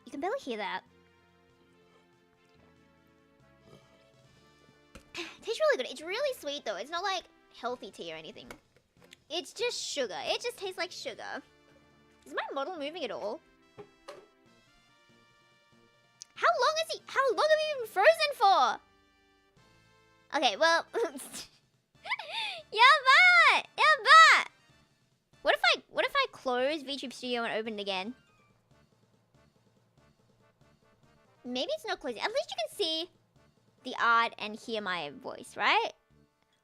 You can barely hear that. Tastes really good. It's really sweet though. It's not like healthy tea or anything. It's just sugar. It just tastes like sugar. Is my model moving at all? How long have you been frozen for? Okay, well. Yabat! What if I close VTube Studio and open it again? Maybe it's not closing. At least you can see the art and hear my voice, right?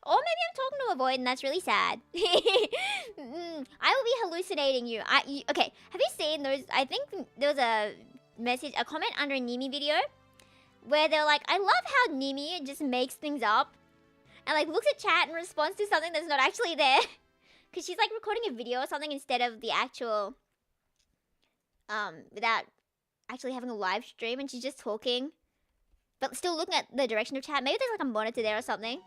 Or maybe I'm talking to a void and that's really sad. I will be hallucinating you. Okay, have you seen those? I think there was a comment under a Nimi video where they're like, I love how Nimi just makes things up and like looks at chat and responds to something that's not actually there. Because she's like recording a video or something instead of the actual, without actually having a live stream, and she's just talking, but still looking at the direction of chat. Maybe there's like a monitor there or something.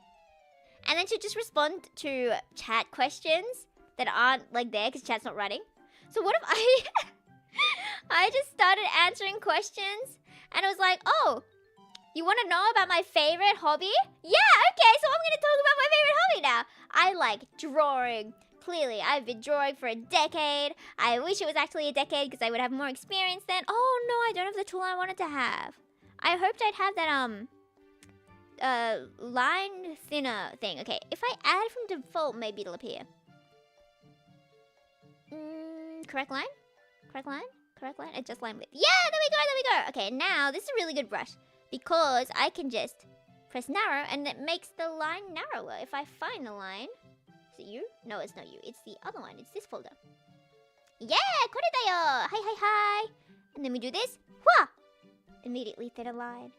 And then she'll just respond to chat questions that aren't like there because chat's not running. So what if I just started answering questions and I was like, oh, you want to know about my favorite hobby? Yeah, okay, so I'm going to talk about my favorite hobby now. I like drawing. Clearly, I've been drawing for a decade. I wish it was actually a decade because I would have more experience then. Oh no, I don't have the tool I wanted to have. I hoped I'd have that, line thinner thing. Okay, if I add from default, maybe it'll appear. Correct line? correct line? Adjust line width. Yeah, there we go. Okay, now this is a really good brush because I can just press narrow and it makes the line narrower. If I find the line, is it you? No, it's not you. It's the other one. It's this folder. Yeah, koretayo. Hi. And then we do this. Wah! Immediately thin a line.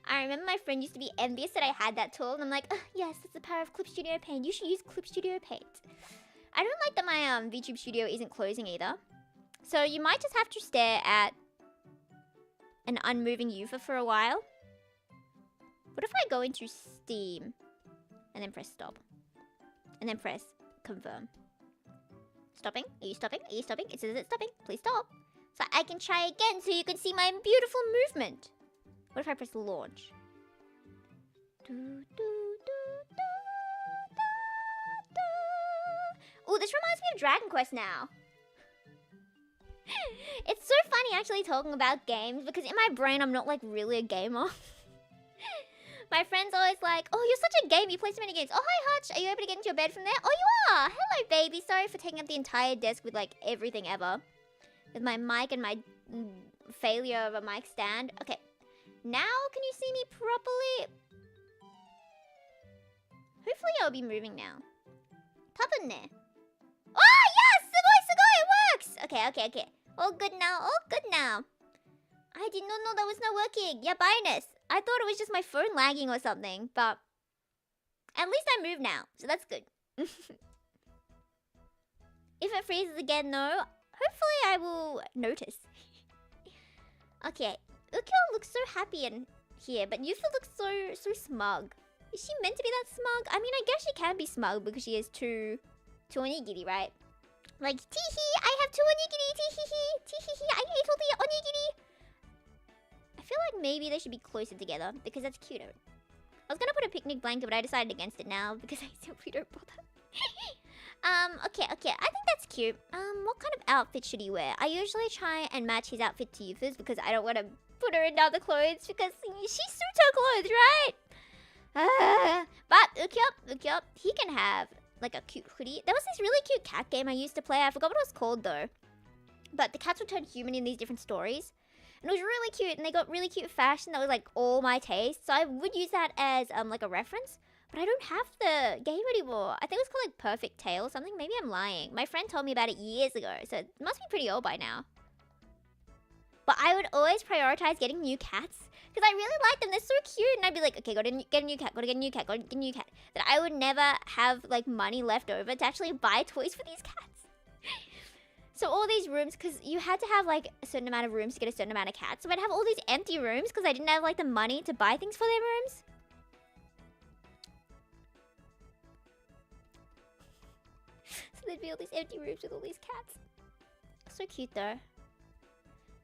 I remember my friend used to be envious that I had that tool, and I'm like, yes, that's the power of Clip Studio Paint. You should use Clip Studio Paint. I don't like that my VTube studio isn't closing either. So you might just have to stare at an unmoving Yufu for a while. What if I go into Steam and then press stop? And then press confirm. Stopping? Are you stopping? Are you stopping? It says it's stopping. Please stop. So I can try again so you can see my beautiful movement. What if I press launch? Oh, this reminds me of Dragon Quest now. It's so funny actually talking about games because in my brain I'm not like really a gamer. My friend's always like, oh, you're such a gamer, you play so many games. Oh, hi Hutch, are you able to get into your bed from there? Oh, you are! Hello, baby. Sorry for taking up the entire desk with like everything ever. With my mic and my failure of a mic stand. Okay, now can you see me properly? Hopefully I'll be moving now. Pop in there. Oh, yes! Sugoi, it works! Okay. All good now. I did not know that was not working. Yabiness. I thought it was just my phone lagging or something, but at least I moved now, so that's good. If it freezes again, though, hopefully I will notice. Okay, Ukyufu looks so happy in here, but Yufu looks so smug. Is she meant to be that smug? I mean, I guess she can be smug because she has two onigiri, right? Like, tee-hee, I have 2 onigiri, tee-hee-hee, I ate all the onigiri. I feel like maybe they should be closer together because that's cuter. I was gonna put a picnic blanket, but I decided against it now because I simply don't bother. Okay, I think that's cute. What kind of outfit should he wear? I usually try and match his outfit to Yufu's because I don't want to put her in other clothes because she's suits clothes, right? But Ukyufu, he can have like a cute hoodie. There was this really cute cat game I used to play. I forgot what it was called though. But the cats would turn human in these different stories. And it was really cute, and they got really cute fashion that was like all my taste. So I would use that as like a reference. But I don't have the game anymore. I think it was called like Perfect Tail or something. Maybe I'm lying. My friend told me about it years ago, so it must be pretty old by now. But I would always prioritize getting new cats because I really like them. They're so cute, and I'd be like, okay, gotta get a new cat, gotta get a new cat, gotta get a new cat. That I would never have like money left over to actually buy toys for these cats. So all these rooms, because you had to have like a certain amount of rooms to get a certain amount of cats. So I'd have all these empty rooms because I didn't have like the money to buy things for their rooms. So there'd be all these empty rooms with all these cats. So cute though.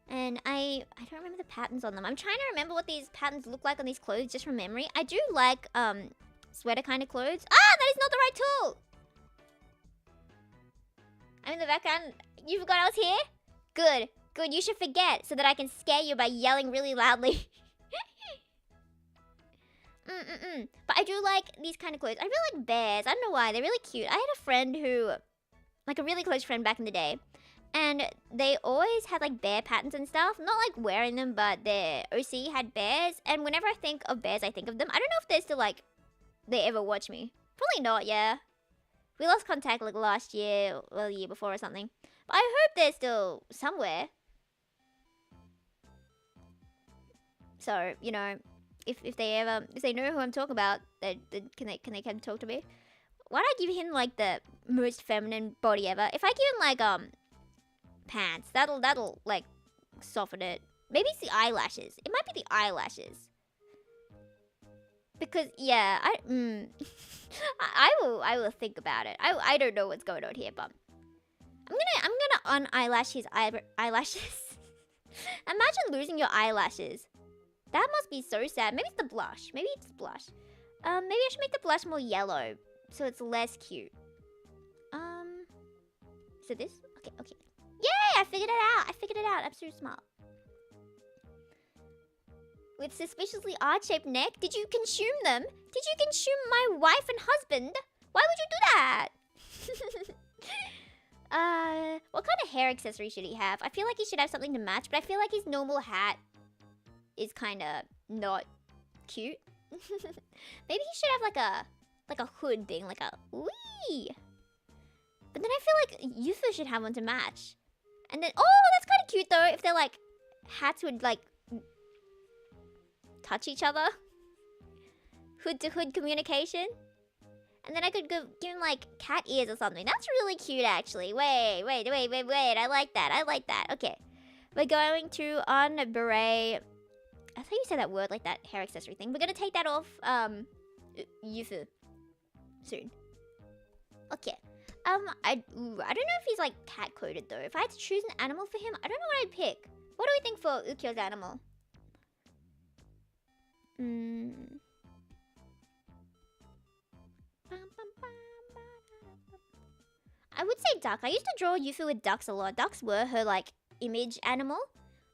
And I don't remember the patterns on them. I'm trying to remember what these patterns look like on these clothes just from memory. I do like sweater kind of clothes. Ah, that is not the right tool. I'm in the background. You forgot I was here? Good. You should forget so that I can scare you by yelling really loudly. But I do like these kind of clothes. I really like bears. I don't know why. They're really cute. I had a friend who, like a really close friend back in the day. And they always had like bear patterns and stuff. Not like wearing them, but their OC had bears. And whenever I think of bears, I think of them. I don't know if they're still like, they ever watch me. Probably not, yeah. We lost contact like last year or the year before or something. But I hope they're still somewhere. So, you know, if they know who I'm talking about, can they come talk to me? Why don't I give him like the most feminine body ever? If I give him like pants, that'll like soften it. Maybe it's the eyelashes. It might be the eyelashes. Because yeah, I will think about it. I don't know what's going on here, but I'm gonna un-eyelash his eyelashes. Imagine losing your eyelashes. That must be so sad. Maybe it's the blush. Maybe I should make the blush more yellow so it's less cute. So this? Okay. Yay! I figured it out. I'm so smart. With suspiciously odd-shaped neck? Did you consume them? Did you consume my wife and husband? Why would you do that? What kind of hair accessory should he have? I feel like he should have something to match, but I feel like his normal hat is kind of not cute. Maybe he should have like a hood thing, like a wee. But then I feel like Yufu should have one to match. And then, oh, that's kind of cute though. If they're like hats would like touch each other, hood to hood communication. And then I could give him like cat ears or something. That's really cute, actually. Wait. I like that. Okay, we're going to on beret. I thought you said that word like that hair accessory thing. We're gonna take that off Yufu soon. Okay. I don't know if he's like cat coded though. If I had to choose an animal for him, I don't know what I'd pick. What do we think for Ukyo's animal? I would say duck. I used to draw Yufu with ducks a lot. Ducks were her like image animal,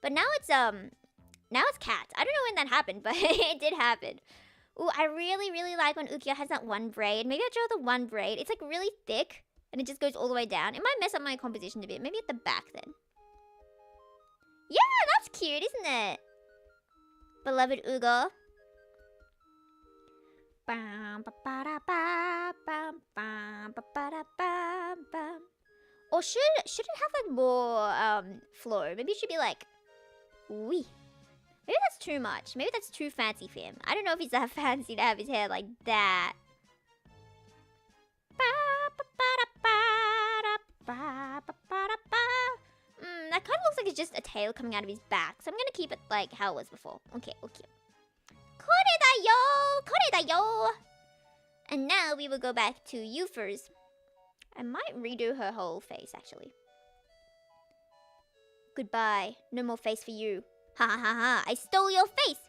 but now it's cats. I don't know when that happened, but it did happen. Ooh, I really like when Ukyo has that one braid. Maybe I draw the one braid. It's like really thick and it just goes all the way down. It might mess up my composition a bit. Maybe at the back then. Yeah, that's cute, isn't it? Beloved Ugo. Or should it have like more flow? Maybe it should be like wee. Maybe that's too much. Maybe that's too fancy for him. I don't know if he's that fancy to have his hair like that. That kind of looks like it's just a tail coming out of his back. So I'm gonna keep it like how it was before. Okay. Koredayo! And now we will go back to Yufu's. I might redo her whole face actually. Goodbye. No more face for you. Ha ha ha, I stole your face!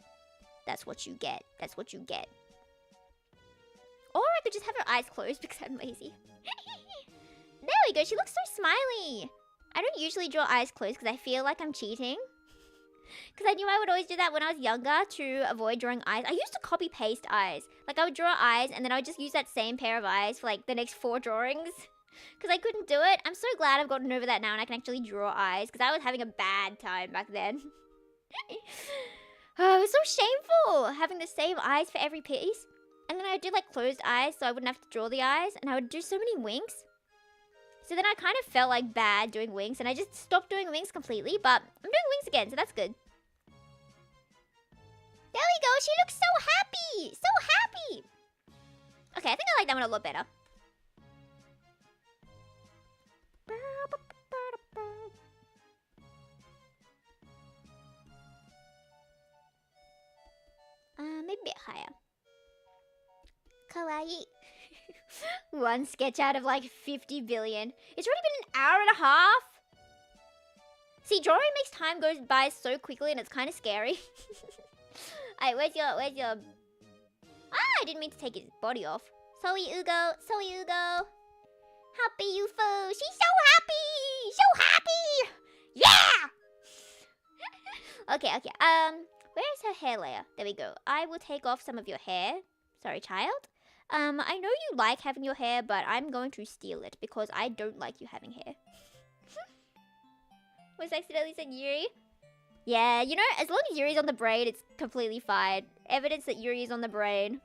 That's what you get. Or I could just have her eyes closed because I'm lazy. There we go, she looks so smiley. I don't usually draw eyes closed because I feel like I'm cheating. Because I knew I would always do that when I was younger to avoid drawing eyes. I used to copy paste eyes. Like I would draw eyes and then I would just use that same pair of eyes for like the next 4 drawings. Because I couldn't do it. I'm so glad I've gotten over that now and I can actually draw eyes. Because I was having a bad time back then. Oh, it was so shameful having the same eyes for every piece. And then I would do like closed eyes so I wouldn't have to draw the eyes. And I would do so many winks. So then I kind of felt like bad doing winks. And I just stopped doing winks completely. But I'm doing winks again, so that's good. There we go. She looks so happy. So happy. Okay, I think I like that one a lot better. Maybe a bit higher. Kawaii. One sketch out of like 50 billion. It's already been an hour and a half. See, drawing makes time go by so quickly and it's kind of scary. Alright, where's your... Ah, I didn't mean to take his body off. Sorry, Ugo. Happy Yufu. She's so happy. So happy. Yeah! Okay. Where's her hair layer? There we go. I will take off some of your hair. Sorry, child. I know you like having your hair, but I'm going to steal it because I don't like you having hair. Was accidentally said Yuri? Yeah, you know, as long as Yuri's on the brain, it's completely fine. Evidence that Yuri is on the brain.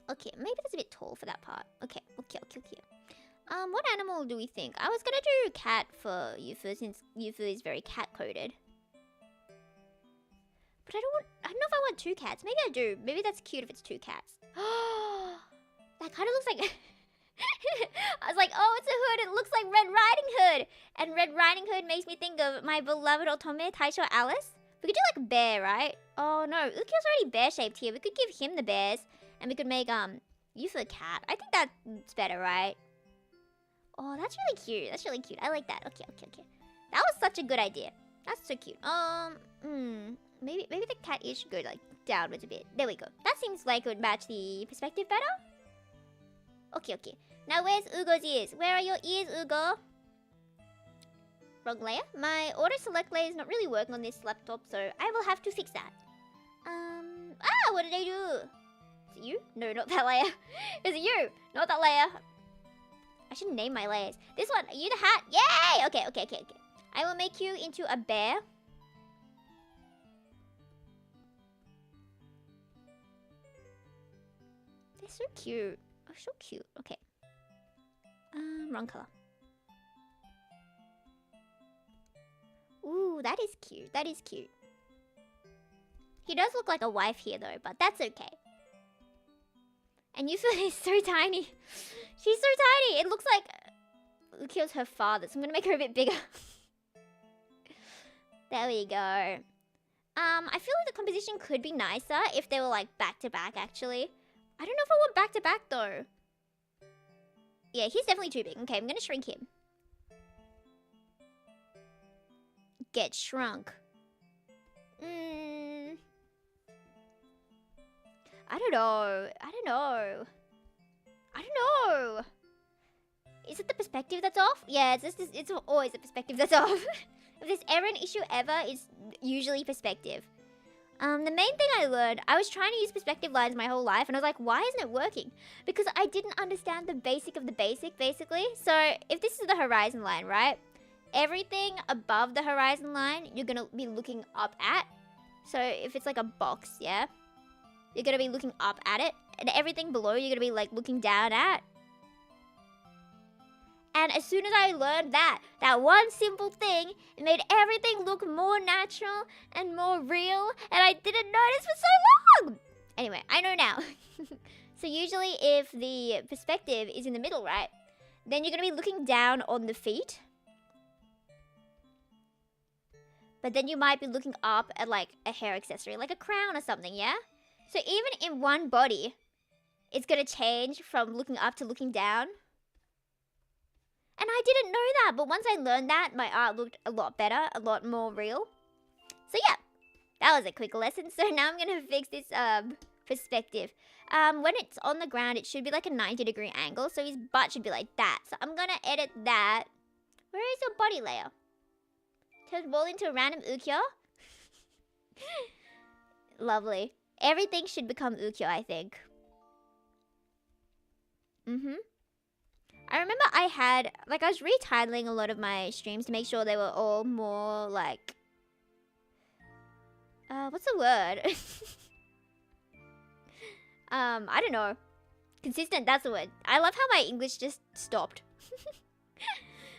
Okay, maybe that's a bit tall for that part. Okay. What animal do we think? I was gonna do cat for Yufu since Yufu is very cat-coded. But I don't know if I want 2 cats. Maybe I do. Maybe that's cute if it's 2 cats. That kind of looks like... I was like, oh, it's a hood. It looks like Red Riding Hood. And Red Riding Hood makes me think of my beloved Otome, Taisho Alice. We could do like a bear, right? Oh no, Ukyo's already bear-shaped here. We could give him the bears. And we could make, Yufu a cat. I think that's better, right? Oh, that's really cute. I like that. Okay. That was such a good idea. That's so cute. Maybe the cat ears should go like downwards a bit. There we go. That seems like it would match the perspective better. Okay. Now where's Ugo's ears? Where are your ears, Ugo? Wrong layer. My auto select layer is not really working on this laptop, so I will have to fix that. What did I do? Is it you? No, not that layer. Is it you? Not that layer. I should name my layers. This one, you the hat. Yay! Okay. I will make you into a bear. They're so cute. Oh, so cute. Okay. Wrong color. Ooh, that is cute. That is cute. He does look like a wife here though, but that's okay. And Yufu is so tiny. She's so tiny. It looks like Ukyo's her father, so I'm gonna make her a bit bigger. There we go. I feel like the composition could be nicer if they were like back to back actually. I don't know if I want back to back though. Yeah, he's definitely too big. Okay, I'm gonna shrink him. Get shrunk. I don't know. Is it the perspective that's off? Yeah, it's always the perspective that's off. If there's ever an issue ever, it's usually perspective. The main thing I learned, I was trying to use perspective lines my whole life, and I was like, why isn't it working? Because I didn't understand the basic of the basic, basically. So, if this is the horizon line, right? Everything above the horizon line, you're gonna be looking up at. So, if it's like a box, yeah? You're gonna be looking up at it. And everything below, you're gonna be like looking down at. And as soon as I learned that one simple thing, it made everything look more natural and more real, and I didn't notice for so long! Anyway, I know now. So usually if the perspective is in the middle, right, then you're going to be looking down on the feet. But then you might be looking up at like a hair accessory, like a crown or something, yeah? So even in one body, it's going to change from looking up to looking down. And I didn't know that, but once I learned that, my art looked a lot better, a lot more real. So yeah, that was a quick lesson. So now I'm going to fix this perspective. When it's on the ground, it should be like a 90-degree angle, so his butt should be like that. So I'm going to edit that. Where is your body layer? Turn ball into a random Ukyo? Lovely. Everything should become Ukyo, I think. I remember I was retitling a lot of my streams to make sure they were all more like, what's the word? I don't know. Consistent, that's the word. I love how my English just stopped.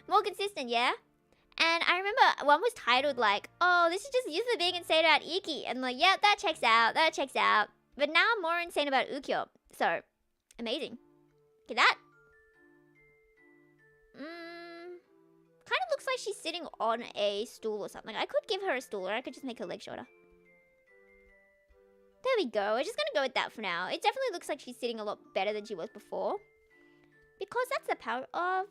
More consistent, yeah? And I remember one was titled like, oh, this is just Yufu being insane about Iki. And I'm like, yeah, that checks out. But now I'm more insane about Ukyo. So, amazing. Look at that. Kind of looks like she's sitting on a stool or something. I could give her a stool, or I could just make her leg shorter. There we go. We're just gonna go with that for now. It definitely looks like she's sitting a lot better than she was before. Because that's the power of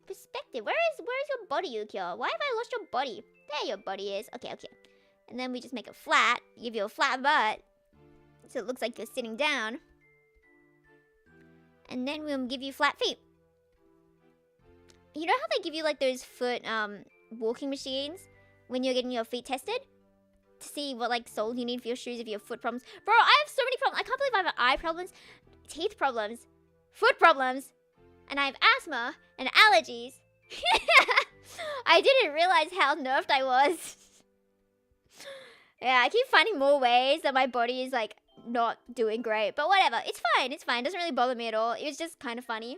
perspective. Where is your body, Ukyo? Why have I lost your body? There your body is. Okay. And then we just make it flat. Give you a flat butt. So it looks like you're sitting down. And then we'll give you flat feet. You know how they give you like those foot walking machines when you're getting your feet tested? To see what like soles you need for your shoes if you have foot problems. Bro, I have so many problems. I can't believe I have eye problems, teeth problems, foot problems, and I have asthma and allergies. I didn't realize how nerfed I was. Yeah, I keep finding more ways that my body is like not doing great. But whatever, it's fine. It doesn't really bother me at all. It was just kind of funny.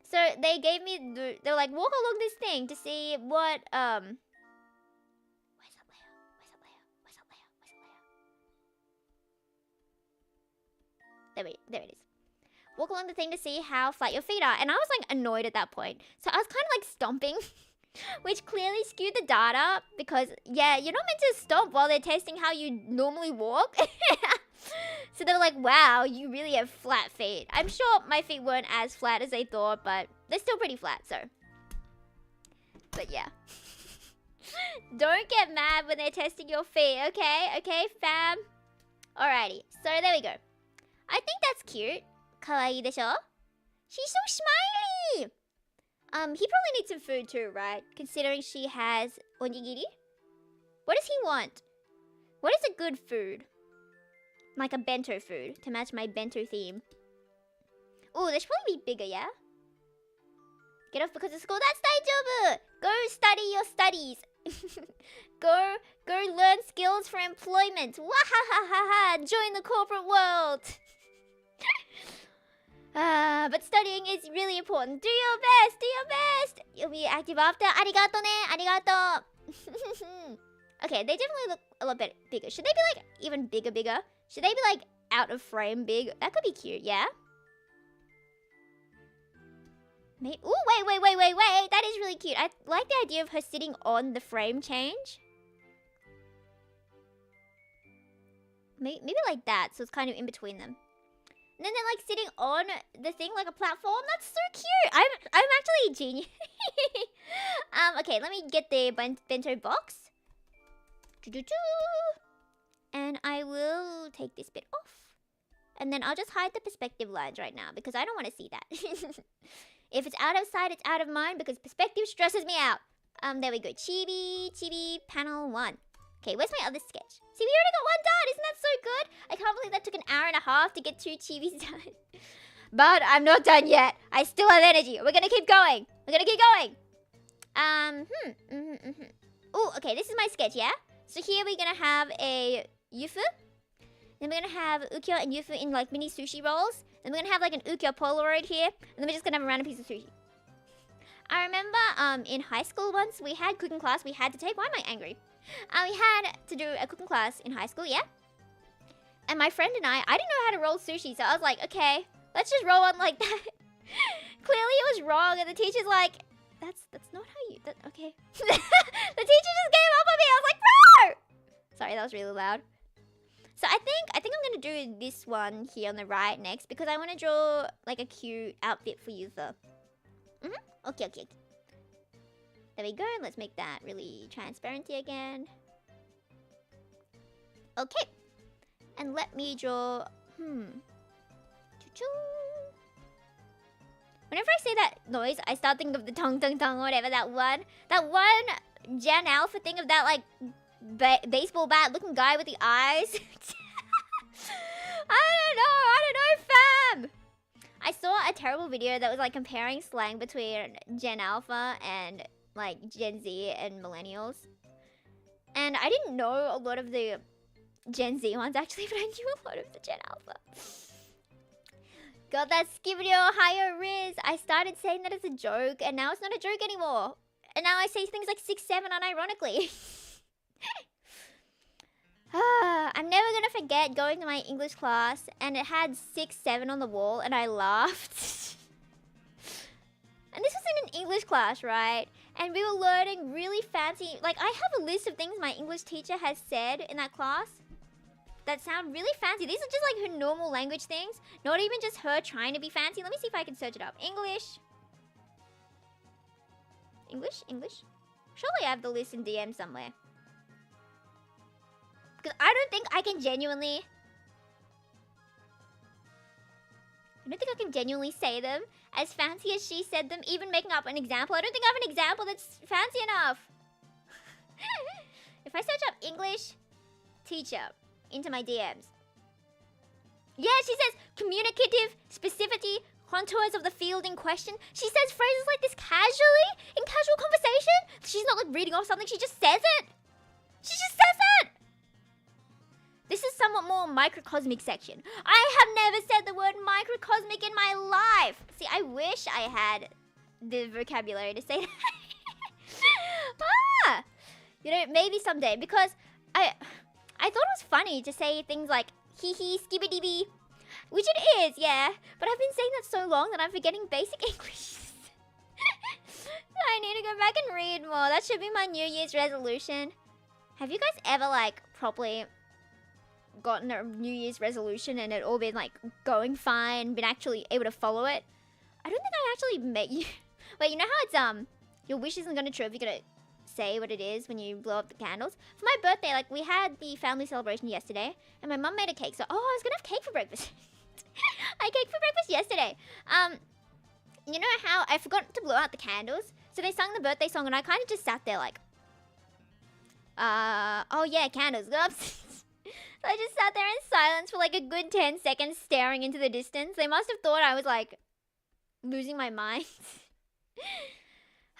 So they gave me, they were like, walk along this thing to see what, where's that layer? There it is. Walk along the thing to see how flat your feet are. And I was like annoyed at that point. So I was kind of like stomping, which clearly skewed the data because, yeah, you're not meant to stomp while they're testing how you normally walk. So they were like, wow, you really have flat feet. I'm sure my feet weren't as flat as they thought, but they're still pretty flat, so. But yeah. Don't get mad when they're testing your feet, okay? Okay, fam? Alrighty, so there we go. I think that's cute. Kawaii desho? She's so smiley! He probably needs some food too, right? Considering she has onigiri. What does he want? What is a good food? Like a bento food to match my bento theme. Ooh, they should probably be bigger, yeah? Get off because of school. That's daijoubu! Go study your studies. go learn skills for employment. Wahahaha! Join the corporate world. But studying is really important. Do your best. Do your best. You'll be active after. Arigato ne. Arigato. Okay, they definitely look a lot bigger. Should they be like even bigger? Should they be like out of frame big? That could be cute, yeah? Maybe. Ooh, wait. That is really cute. I like the idea of her sitting on the frame change. Maybe like that, so it's kind of in between them. And then they're like sitting on the thing like a platform. That's so cute. I'm actually a genius. Okay, let me get the bento box. And I will take this bit off. And then I'll just hide the perspective lines right now because I don't want to see that. If it's out of sight, it's out of mind because perspective stresses me out. There we go. Chibi, panel 1. Okay, where's my other sketch? See, we already got one done. Isn't that so good? I can't believe that took an hour and a half to get 2 chibis done. But I'm not done yet. I still have energy. We're gonna keep going. Ooh, okay, this is my sketch, yeah? So here we're gonna have a Yufu. Then we're gonna have Ukyo and Yufu in like mini sushi rolls. Then we're gonna have like an Ukyo Polaroid here. And then we're just gonna have a random piece of sushi. I remember in high school once we had cooking class. We had to take... Why am I angry? We had to do a cooking class in high school, yeah? And my friend and I didn't know how to roll sushi. So I was like, okay, let's just roll one like that. Clearly it was wrong. And the teacher's like, that's not how you... okay. The teacher just gave up on me. I was like, no! Sorry, that was really loud. So I think I'm gonna do this one here on the right next because I want to draw like a cute outfit for Yufu. Okay. There we go. Let's make that really transparency again. Okay. And let me draw. Whenever I say that noise, I start thinking of the tong or whatever. That one Gen Alpha thing of that like baseball bat looking guy with the eyes. I don't know, fam. I saw a terrible video that was like comparing slang between Gen Alpha and like Gen Z and millennials. And I didn't know a lot of the Gen Z ones actually, but I knew a lot of the Gen Alpha. Got that Skibidi Ohio Riz. I started saying that as a joke and now it's not a joke anymore. And now I say things like 6, 7 unironically. I'm never gonna forget going to my English class and it had 6, 7 on the wall and I laughed. And this was in an English class, right? And we were learning really fancy... Like, I have a list of things my English teacher has said in that class that sound really fancy. These are just like her normal language things. Not even just her trying to be fancy. Let me see if I can search it up. English. Surely I have the list in DM somewhere. Because I don't think I can genuinely say them as fancy as she said them, even making up an example. I don't think I have an example that's fancy enough. If I search up English teacher into my DMs. Yeah, she says communicative specificity, contours of the field in question. She says phrases like this casually in casual conversation. She's not like reading off something, she just says it. This is somewhat more microcosmic section. I have never said the word microcosmic in my life. See, I wish I had the vocabulary to say that. You know, maybe someday, because I thought it was funny to say things like hee hee skibidi bee, which it is, yeah. But I've been saying that so long that I'm forgetting basic English. I need to go back and read more. That should be my New Year's resolution. Have you guys ever like properly gotten a New Year's resolution and it all been like going fine, been actually able to follow it? I don't think I actually met you. Wait, you know how it's your wish isn't gonna true if you're gonna say what it is when you blow up the candles? For my birthday, like we had the family celebration yesterday and my mum made a cake, so I was gonna have cake for breakfast. I had cake for breakfast yesterday. You know how I forgot to blow out the candles, so they sung the birthday song and I kind of just sat there like oh yeah, candles. So I just sat there in silence for like a good 10 seconds staring into the distance. They must have thought I was like losing my mind.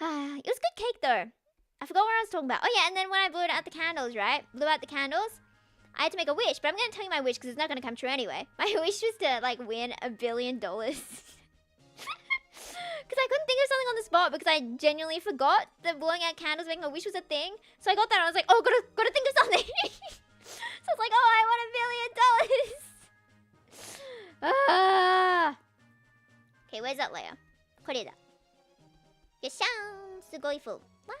It was good cake though. I forgot what I was talking about. Oh yeah, and then when I blew out the candles, right? Blew out the candles. I had to make a wish, but I'm going to tell you my wish because it's not going to come true anyway. My wish was to like win $1 billion. Because I couldn't think of something on the spot because I genuinely forgot that blowing out candles making a wish was a thing. So I got that and I was like, oh, gotta think of something. So it's like, oh, I want $1 billion. Okay, where's that layer? これだ。よっしゃーん。すごいfull. Wow.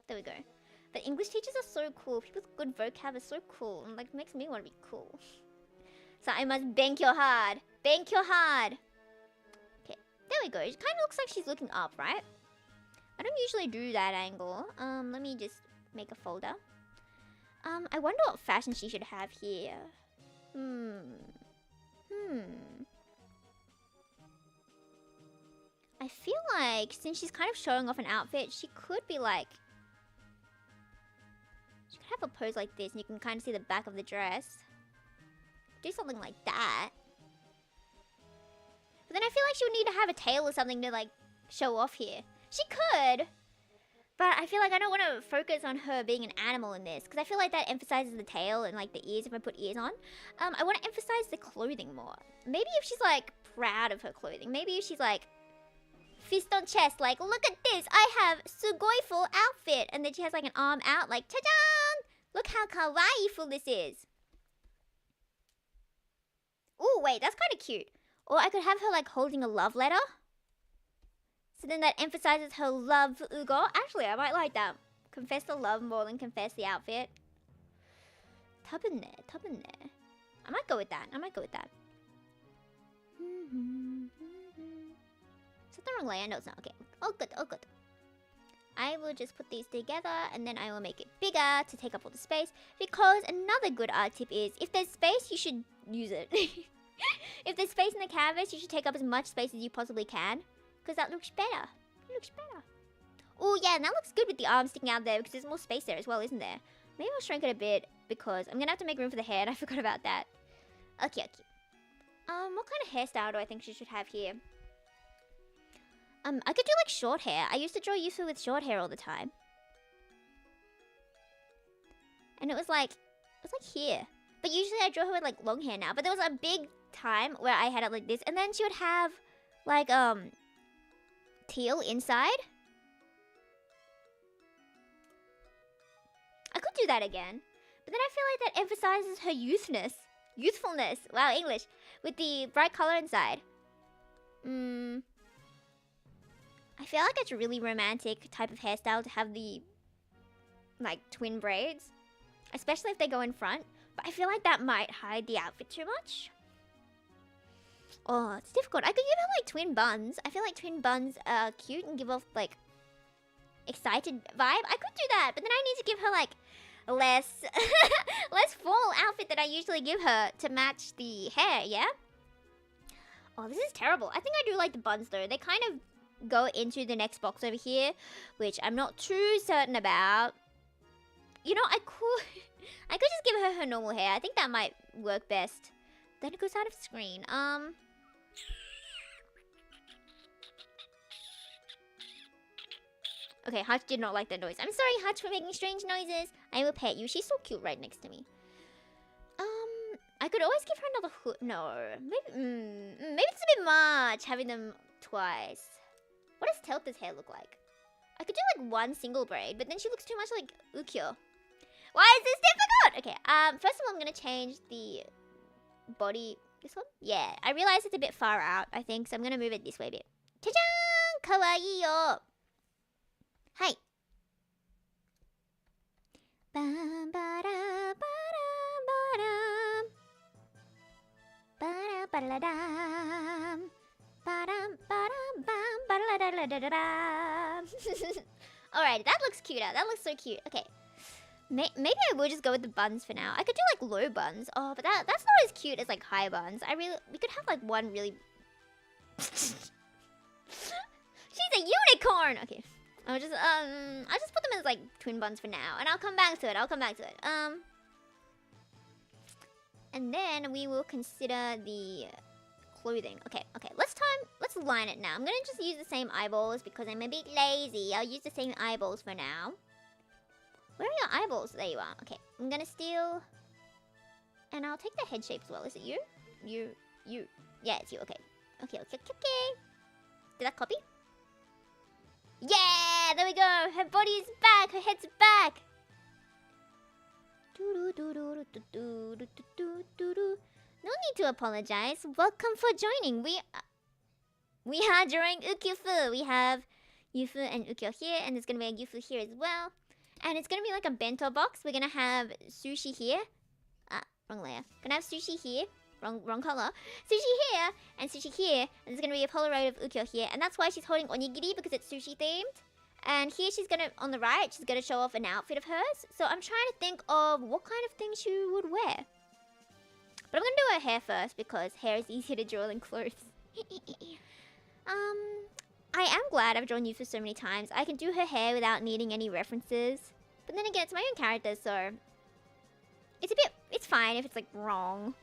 There we go. But English teachers are so cool. People with good vocab are so cool. And like makes me want to be cool. So I must bank your hard. Bank your hard. Okay, there we go. It kind of looks like she's looking up, right? I don't usually do that angle. Let me just make a folder. I wonder what fashion she should have here. I feel like since she's kind of showing off an outfit, she could be like... She could have a pose like this and you can kind of see the back of the dress. Do something like that. But then I feel like she would need to have a tail or something to like show off here. She could, but I feel like I don't want to focus on her being an animal in this because I feel like that emphasizes the tail and like the ears if I put ears on. I want to emphasize the clothing more. Maybe if she's like proud of her clothing. Maybe if she's like fist on chest, like look at this, I have sugoi full outfit, and then she has like an arm out, like ta-da! Look how kawaii-ful this is. Oh wait, that's kind of cute. Or I could have her like holding a love letter. So then that emphasizes her love for Ugo. Actually, I might like that. Confess the love more than confess the outfit. Tubin there, tubin there. I might go with that. I might go with that. Is that the wrong layer? No, it's not. Okay. Oh, good. Oh, good. I will just put these together and then I will make it bigger to take up all the space. Because another good art tip is if there's space, you should use it. If there's space in the canvas, you should take up as much space as you possibly can. Because that looks better. It looks better. Oh, yeah, and that looks good with the arms sticking out there because there's more space there as well, isn't there? Maybe I'll shrink it a bit because I'm going to have to make room for the hair and I forgot about that. Okay, okay. What kind of hairstyle do I think she should have here? I could do like short hair. I used to draw Yufu with short hair all the time. And it was like here. But usually I draw her with like long hair now. But there was a big time where I had it like this. And then she would have like, teal inside. I could do that again. But then I feel like that emphasizes her youthfulness. Wow, English. With the bright color inside. I feel like it's a really romantic type of hairstyle to have the, like, twin braids. Especially if they go in front. But I feel like that might hide the outfit too much. Oh, it's difficult. I could give her, like, twin buns. I feel like twin buns are cute and give off, like, excited vibe. I could do that, but then I need to give her, like, less formal outfit that I usually give her to match the hair, yeah? Oh, this is terrible. I think I do like the buns, though. They kind of go into the next box over here, which I'm not too certain about. You know, I could just give her normal hair. I think that might work best. Then it goes out of screen. Okay, Hutch did not like that noise. I'm sorry, Hutch, for making strange noises. I will pet you. She's so cute right next to me. I could always give her another hood. No, maybe it's a bit much having them twice. What does Telta's hair look like? I could do like one single braid, but then she looks too much like Ukyufu. Why is this difficult? Okay, first of all, I'm gonna change the body. This one? Yeah, I realize it's a bit far out, I think, so I'm gonna move it this way a bit. Ta-jan! Kawaii yo! Hi. Bam, ba-da, ba-da, ba-dam. Ba-da, ba-da-da-dam. Ba-dam, ba-dam, bam, ba-da-da-da-da-da-dam. Alright, that looks cuter. That looks so cute. Okay. Maybe I will just go with the buns for now. I could do like low buns. Oh, but that's not as cute as like high buns. We could have like one really... She's a unicorn! Okay, I'll just put them as like twin buns for now, and I'll come back to it. And then we will consider the clothing. Okay. Let's line it now. I'm gonna just use the same eyeballs because I'm a bit lazy. I'll use the same eyeballs for now. Where are your eyeballs? There you are. Okay, I'm gonna steal, and I'll take the head shape as well. Is it you? You. Yeah, it's you. Okay. Did that copy? Yeah, there we go. Her body is back. Her head's back. No need to apologize. Welcome for joining. We are drawing Ukyufu. We have Yufu and Ukyo here, and there's gonna be a Yufu here as well. And it's gonna be like a bento box. We're gonna have sushi here. Wrong layer. Gonna have sushi here. Wrong color. Sushi here and sushi here. And there's gonna be a Polaroid of Ukyo here, and that's why she's holding onigiri because it's sushi themed. And here she's gonna, on the right, she's gonna show off an outfit of hers. So I'm trying to think of what kind of things she would wear. But I'm gonna do her hair first because hair is easier to draw than clothes. I am glad I've drawn Yufu so many times. I can do her hair without needing any references. But then again, it's my own character, so it's fine if it's like wrong.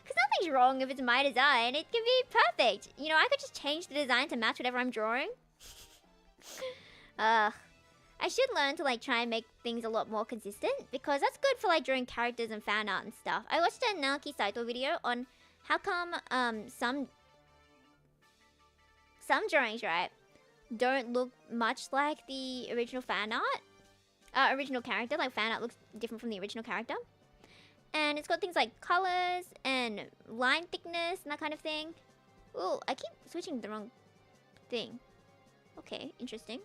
Because nothing's wrong if it's my design. It can be perfect. You know, I could just change the design to match whatever I'm drawing. I should learn to like try and make things a lot more consistent because that's good for like drawing characters and fan art and stuff. I watched a Naoki Saito video on how come some drawings, right, don't look much like the original fan art. Original character, like fan art looks different from the original character. And it's got things like colors and line thickness and that kind of thing. Oh, I keep switching to the wrong thing. Okay, interesting.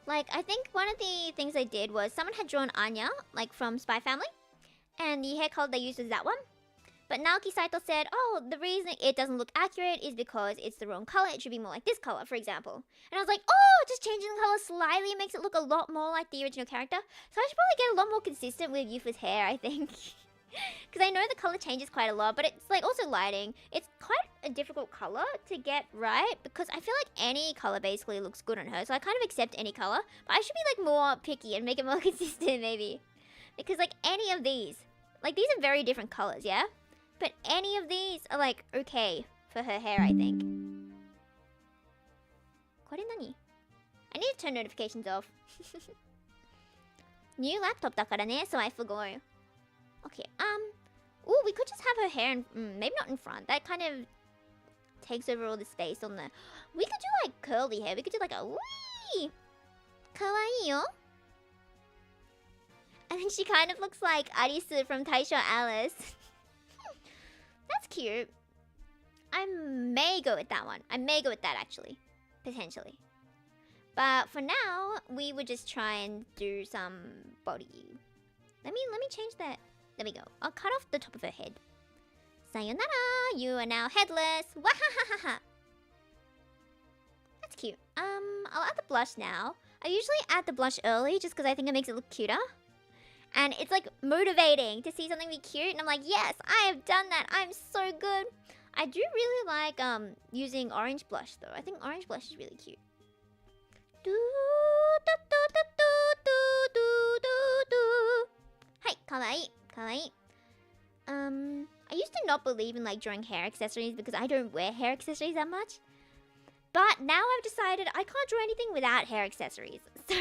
Like, I think one of the things I did was someone had drawn Anya, like from Spy Family. And the hair color they used was that one. But Naoki Saito said, oh, the reason it doesn't look accurate is because it's the wrong color. It should be more like this color, for example. And I was like, oh, just changing the color slightly makes it look a lot more like the original character. So I should probably get a lot more consistent with Yufu's hair, I think. Because I know the color changes quite a lot, but it's like also lighting. It's quite a difficult color to get right because I feel like any color basically looks good on her. So I kind of accept any color, but I should be like more picky and make it more consistent maybe. Because like any of these are very different colors, yeah? But any of these are like okay for her hair, I think. I need to turn notifications off. New laptop だからね, so I forgot. Okay, ooh, we could just have her hair in, maybe not in front. That kind of takes over all the space on the... We could do like curly hair. We could do like a wee! Kawaii yo. And then she kind of looks like Arisu from Taisho Alice. That's cute. I may go with that one. I may go with that actually. Potentially. But for now, we would just try and do some body. Let me change that. There we go. I'll cut off the top of her head. Sayonara! You are now headless! Wahahaha! That's cute. I'll add the blush now. I usually add the blush early just because I think it makes it look cuter. And it's like motivating to see something be cute. And I'm like, yes, I have done that. I'm so good. I do really like using orange blush though. I think orange blush is really cute. Hi, kawaii, kawaii. I used to not believe in like drawing hair accessories because I don't wear hair accessories that much. But now I've decided I can't draw anything without hair accessories. So,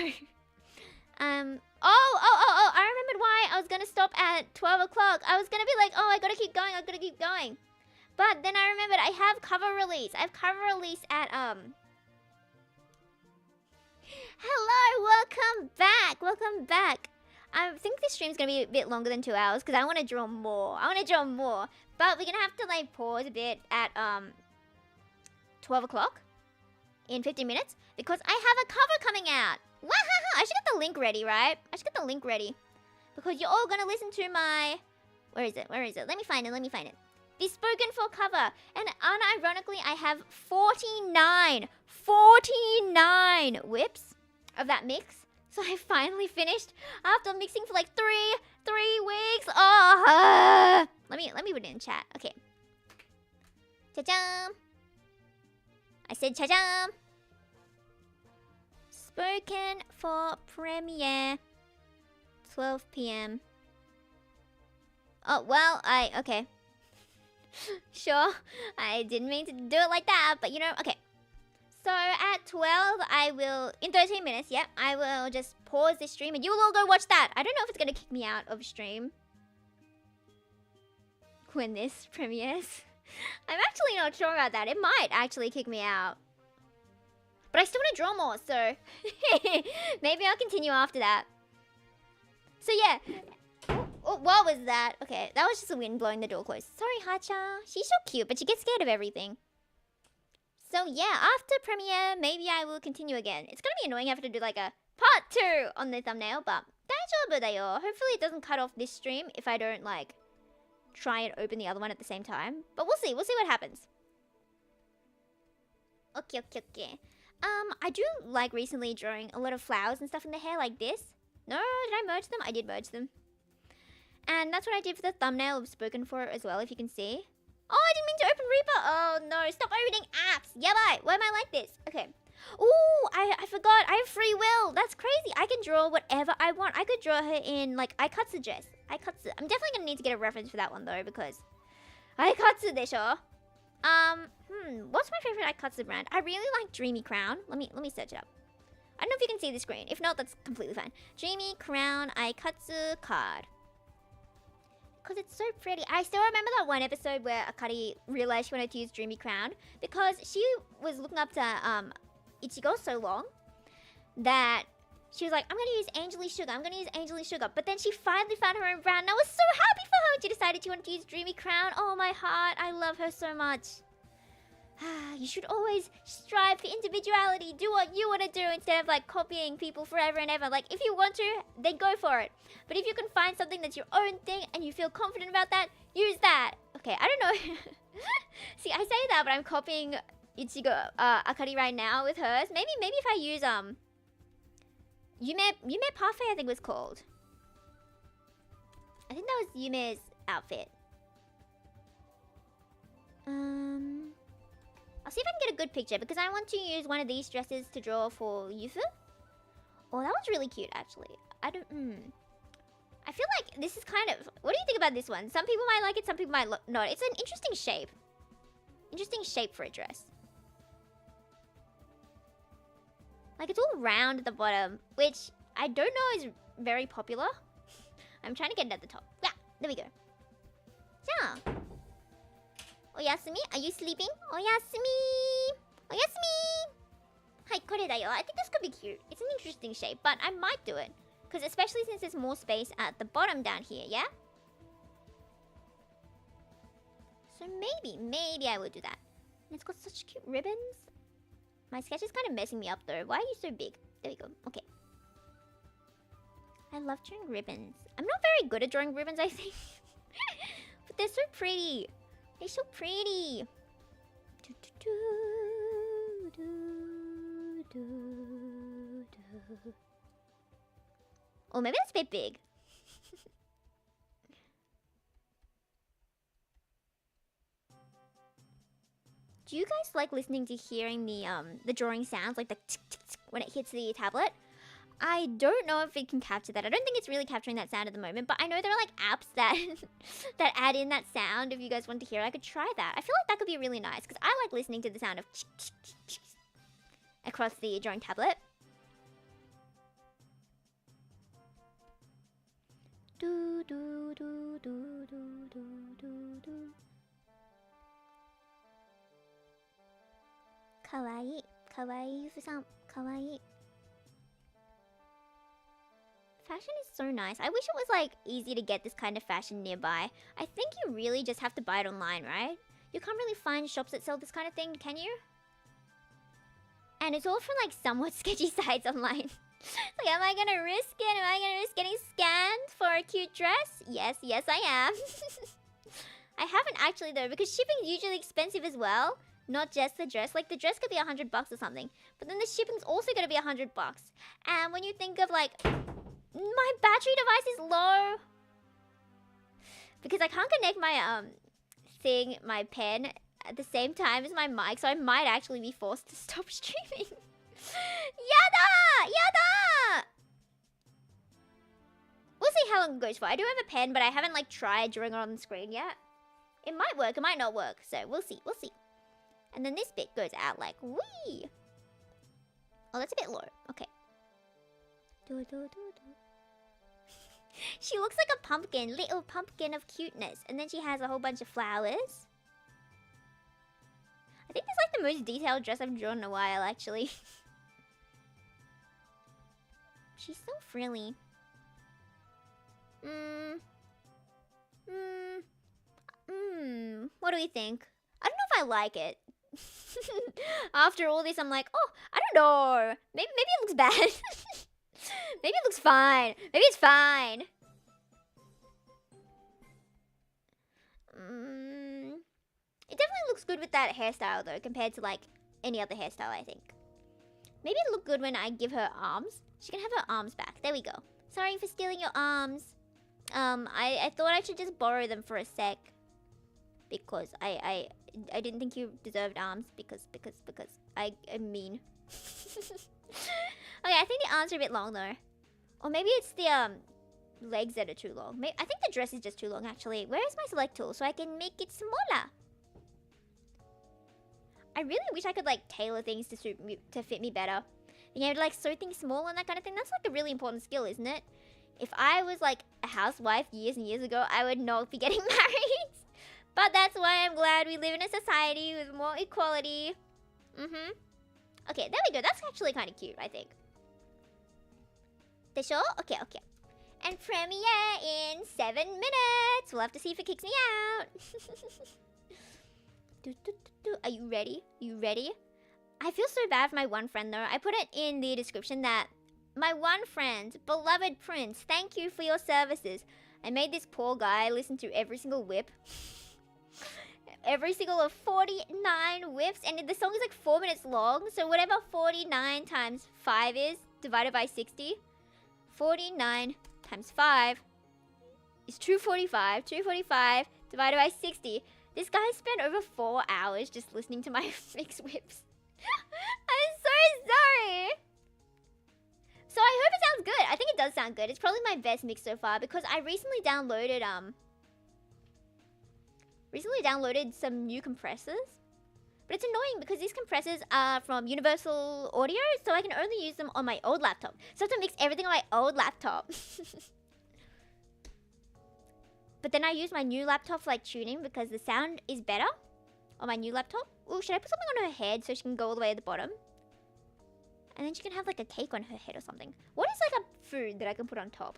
I remembered why I was gonna stop at 12 o'clock. I was gonna be like, oh, I gotta keep going. But then I remembered I have cover release. I have cover release at, Hello, welcome back. I think this stream's gonna be a bit longer than 2 hours because I want to draw more. But we're gonna have to like pause a bit at 12 o'clock in 15 minutes because I have a cover coming out. Wahaha! I should get the link ready, right? Because you're all gonna listen to my... Where is it? Let me find it. The spoken for cover. And unironically, I have 49 whips of that mix. So I finally finished after mixing for like three weeks. Oh, let me put it in chat. Okay. Cha-cham. I said cha-jam. Spoken for premiere. 12 p.m. Oh, well, okay. Sure, I didn't mean to do it like that, but you know, okay. So at 12, I will, in 13 minutes, yep, I will just pause this stream and you will all go watch that. I don't know if it's going to kick me out of stream when this premieres. I'm actually not sure about that. It might actually kick me out. But I still want to draw more, so maybe I'll continue after that. So yeah. Oh, what was that? Okay, that was just the wind blowing the door closed. Sorry, Hacha. She's so cute, but she gets scared of everything. So yeah, after premiere, maybe I will continue again. It's gonna be annoying having to do like a part 2 on the thumbnail, but daijoubu da yo. Hopefully it doesn't cut off this stream if I don't like try and open the other one at the same time. But we'll see what happens. Okay. I do like recently drawing a lot of flowers and stuff in the hair like this. No, did I merge them? I did merge them. And that's what I did for the thumbnail of Spoken For as well, if you can see. Oh, I didn't mean to open Reaper. Oh, no. Stop opening apps. Yeah, bye. Why am I like this? Okay. Ooh, I forgot. I have free will. That's crazy. I can draw whatever I want. I could draw her in, like, Aikatsu dress. Aikatsu. I'm definitely going to need to get a reference for that one, though, because Aikatsu desho. What's my favorite Aikatsu brand? I really like Dreamy Crown. Let me search it up. I don't know if you can see the screen. If not, that's completely fine. Dreamy Crown Aikatsu card. Because it's so pretty. I still remember that one episode where Akari realized she wanted to use Dreamy Crown because she was looking up to Ichigo so long that she was like, I'm going to use Angely Sugar. I'm going to use Angely Sugar. But then she finally found her own brand and I was so happy for her. She decided she wanted to use Dreamy Crown. Oh, my heart. I love her so much. You should always strive for individuality. Do what you want to do instead of like copying people forever and ever. Like if you want to, then go for it. But if you can find something that's your own thing and you feel confident about that, use that. Okay, I don't know. See, I say that, but I'm copying Ichigo Akari right now with hers. Maybe if I use Yume Parfait, I think it was called. I think that was Yume's outfit. I'll see if I can get a good picture because I want to use one of these dresses to draw for Yufu. Oh, that was really cute, actually. I feel like this is kind of... What do you think about this one? Some people might like it, some people might not. It's an interesting shape. Interesting shape for a dress. Like, it's all round at the bottom, which I don't know is very popular. I'm trying to get it at the top. Yeah, there we go. Yeah. Oyasumi? Are you sleeping? Oyasumi! Oyasumi! Hi, kore da yo. I think this could be cute. It's an interesting shape, but I might do it. Because especially since there's more space at the bottom down here, yeah? So maybe I will do that. And it's got such cute ribbons. My sketch is kind of messing me up though. Why are you so big? There we go. Okay. I love drawing ribbons. I'm not very good at drawing ribbons, I think. But they're so pretty. They're so pretty. Oh, maybe that's a bit big. Do you guys like listening to hearing the drawing sounds, like the tick, tick, tick, when it hits the tablet? I don't know if it can capture that. I don't think it's really capturing that sound at the moment, but I know there are like apps that that add in that sound if you guys want to hear it. I could try that. I feel like that could be really nice because I like listening to the sound of across the drawing tablet. Do do do do do do do do. Kawaii, kawaii, Yufu-san, kawaii. Fashion is so nice. I wish it was like easy to get this kind of fashion nearby. I think you really just have to buy it online, right? You can't really find shops that sell this kind of thing, can you? And it's all from like somewhat sketchy sites online. Like, am I gonna risk it? Am I gonna risk getting scanned for a cute dress? Yes, I am. I haven't actually though, because shipping is usually expensive as well. Not just the dress. Like the dress could be $100 or something, but then the shipping's also gonna be $100. And when you think of like, my battery device is low because I can't connect my my pen at the same time as my mic, so I might actually be forced to stop streaming. Yada! Yada! We'll see how long it goes for. I do have a pen, but I haven't like tried drawing it on the screen yet. It might work, it might not work, so we'll see, we'll see. And then this bit goes out like, wee! Oh, that's a bit low. Okay. She looks like a pumpkin, little pumpkin of cuteness. And then she has a whole bunch of flowers. I think this is like the most detailed dress I've drawn in a while, actually. She's so frilly. What do we think? I don't know if I like it. After all this, I'm like, oh, I don't know. Maybe it looks bad. Maybe it looks fine. Maybe it's fine. It definitely looks good with that hairstyle though, compared to like any other hairstyle, I think. Maybe it'll look good when I give her arms. She can have her arms back. There we go. Sorry for stealing your arms. I thought I should just borrow them for a sec. Because I didn't think you deserved arms because I'm mean. Okay, I think the arms are a bit long though. Or maybe it's the legs that are too long. I think the dress is just too long actually. Where is my select tool so I can make it smaller? I really wish I could like tailor things to fit me better. Being able to like sew things small and that kind of thing. That's like a really important skill, isn't it? If I was like a housewife years and years ago, I would not be getting married. But that's why I'm glad we live in a society with more equality. Okay, there we go. That's actually kind of cute, I think. The show? Okay. And premiere in 7 minutes. We'll have to see if it kicks me out. Are you ready? You ready? I feel so bad for my one friend though. I put it in the description that my one friend, beloved Prince, thank you for your services. I made this poor guy listen to every single whip. Every single of 49 whips, and the song is like 4 minutes long, so whatever 49 times 5 is divided by 60, 49 times 5 is 245. 245 divided by 60. This guy spent over 4 hours just listening to my mixed whips. I'm so sorry. So I hope it sounds good. I think it does sound good. It's probably my best mix so far because I recently downloaded some new compressors. But it's annoying because these compressors are from Universal Audio, so I can only use them on my old laptop. So I have to mix everything on my old laptop. But then I use my new laptop for like tuning because the sound is better on my new laptop. Ooh, should I put something on her head so she can go all the way at the bottom? And then she can have like a cake on her head or something. What is like a food that I can put on top?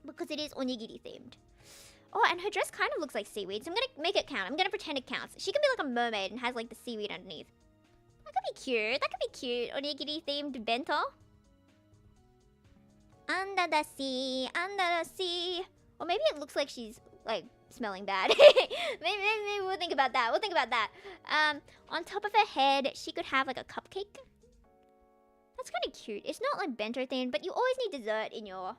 Because it is onigiri themed. Oh, and her dress kind of looks like seaweed, so I'm gonna make it count. I'm gonna pretend it counts. She can be like a mermaid and has like the seaweed underneath. That could be cute. That could be cute. Onigiri themed bento. Under the sea, under the sea. Or maybe it looks like she's like smelling bad. maybe we'll think about that. We'll think about that. On top of her head, she could have like a cupcake. That's kind of cute. It's not like bento themed, but you always need dessert in your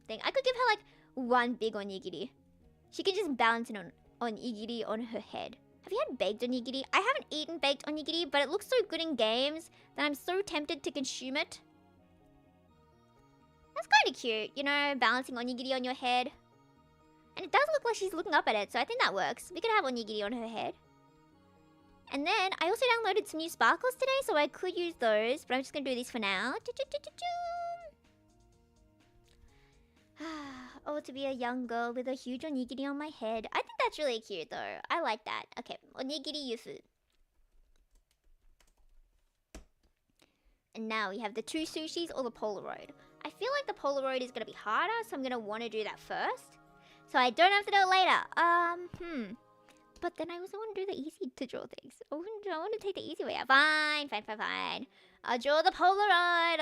thing. I could give her like one big onigiri. She can just balance it on onigiri on her head. Have you had baked onigiri? I haven't eaten baked onigiri, but it looks so good in games that I'm so tempted to consume it. That's kind of cute, you know, balancing onigiri on your head. And it does look like she's looking up at it, so I think that works. We could have onigiri on her head. And then I also downloaded some new sparkles today, so I could use those, but I'm just gonna do these for now. Oh, to be a young girl with a huge onigiri on my head. I think that's really cute though. I like that. Okay, onigiri Yufu. And now we have the 2 sushis or the Polaroid. I feel like the Polaroid is gonna be harder, so I'm gonna want to do that first. So I don't have to do it later. But then I also want to do the easy to draw things. I want to take the easy way out. Fine. I'll draw the Polaroid.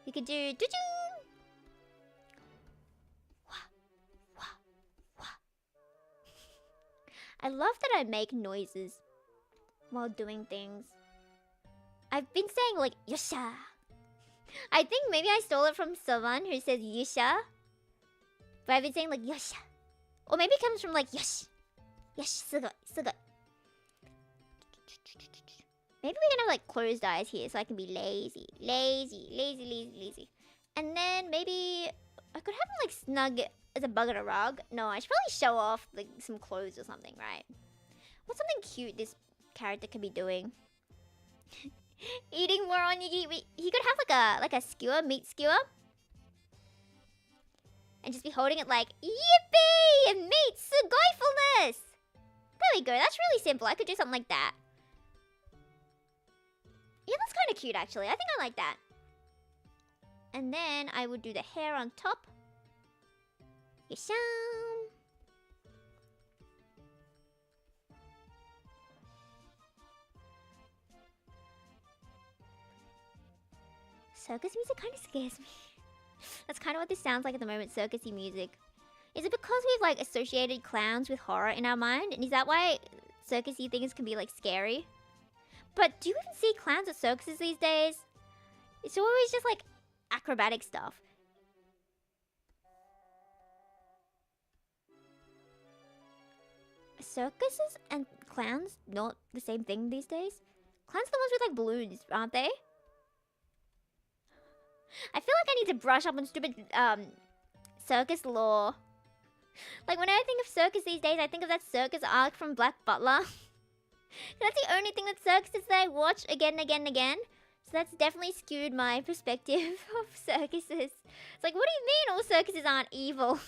We could do I love that I make noises while doing things. I've been saying like yosha. I think maybe I stole it from someone who says yosha. But I've been saying like yosha. Or maybe it comes from like yosh. Yoshi, すごい, すごい. Maybe we can have like closed eyes here so I can be lazy. Lazy. And then maybe I could have him like snug as a bug on a rug. No, I should probably show off like some clothes or something, right? What's something cute this character could be doing? Eating more onigiri. He could have like a skewer, meat skewer. And just be holding it like, yippee! Meat sugoifulness! There we go, that's really simple. I could do something like that. Yeah, that's kind of cute actually. I think I like that. And then I would do the hair on top. Yasham! Circus music kind of scares me. That's kind of what this sounds like at the moment, circusy music. Is it because we've like associated clowns with horror in our mind? And is that why circusy things can be like scary? But do you even see clowns at circuses these days? It's always just like acrobatic stuff. Circuses and clowns not the same thing these days? Clowns are the ones with like balloons, aren't they? I feel like I need to brush up on stupid circus lore. Like when I think of circus these days, I think of that circus arc from Black Butler. That's the only thing with circuses that I watch again and again and again. So that's definitely skewed my perspective of circuses. It's like, what do you mean all circuses aren't evil?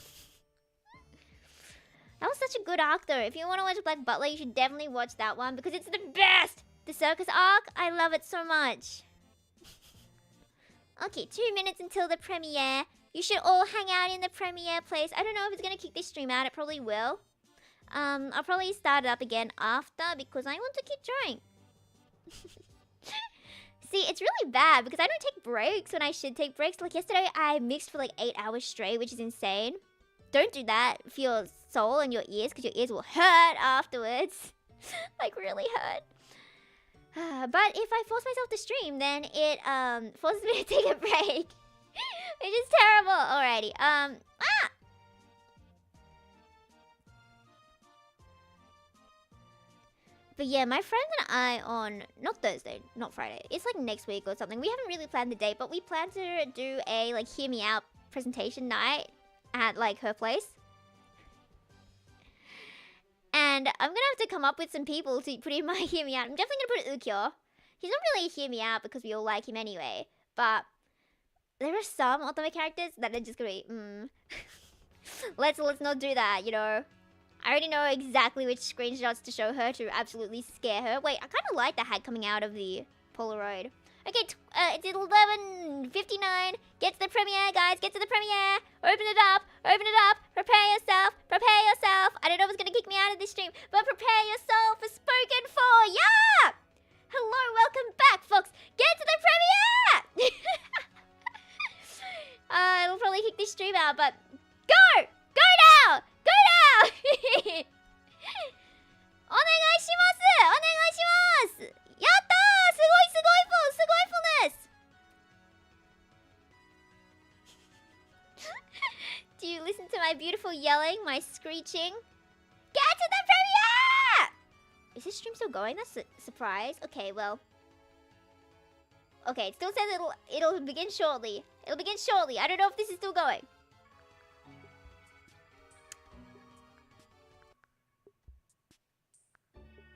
That was such a good arc though. If you want to watch Black Butler, you should definitely watch that one because it's the best! The circus arc, I love it so much. Okay, 2 minutes until the premiere. You should all hang out in the premiere place. I don't know if it's gonna kick this stream out. It probably will. I'll probably start it up again after because I want to keep trying. See, it's really bad because I don't take breaks when I should take breaks. Like yesterday, I mixed for like 8 hours straight, which is insane. Don't do that for your soul and your ears because your ears will hurt afterwards. Like really hurt. But if I force myself to stream, then it forces me to take a break. Which is terrible. Alrighty. But yeah, my friend and I on not Thursday, not Friday. It's like next week or something. We haven't really planned the date, but we plan to do a like hear me out presentation night at like her place. And I'm gonna have to come up with some people to put in my hear me out. I'm definitely gonna put Ukyufu. He's not really a hear me out because we all like him anyway. But there are some otome characters that are just gonna be let's not do that, you know. I already know exactly which screenshots to show her to absolutely scare her. Wait, I kind of like the hat coming out of the Polaroid. Okay, it's 11:59. Get to the premiere, guys. Get to the premiere. Open it up. Open it up. Prepare yourself. Prepare yourself. I don't know if it's going to kick me out of this stream, but prepare yourself for spoken for. Yeah! Hello, welcome back, folks. Get to the premiere! It'll probably kick this stream out, but go! Go now! Go now! Onegaishimasu! Onegaishimasu! Yatta! Sugoifulness! Do you listen to my beautiful yelling, my screeching? Get to the premiere! Is this stream still going? That's a surprise. Okay, well. Okay, it still says it'll begin shortly. It'll begin shortly. I don't know if this is still going.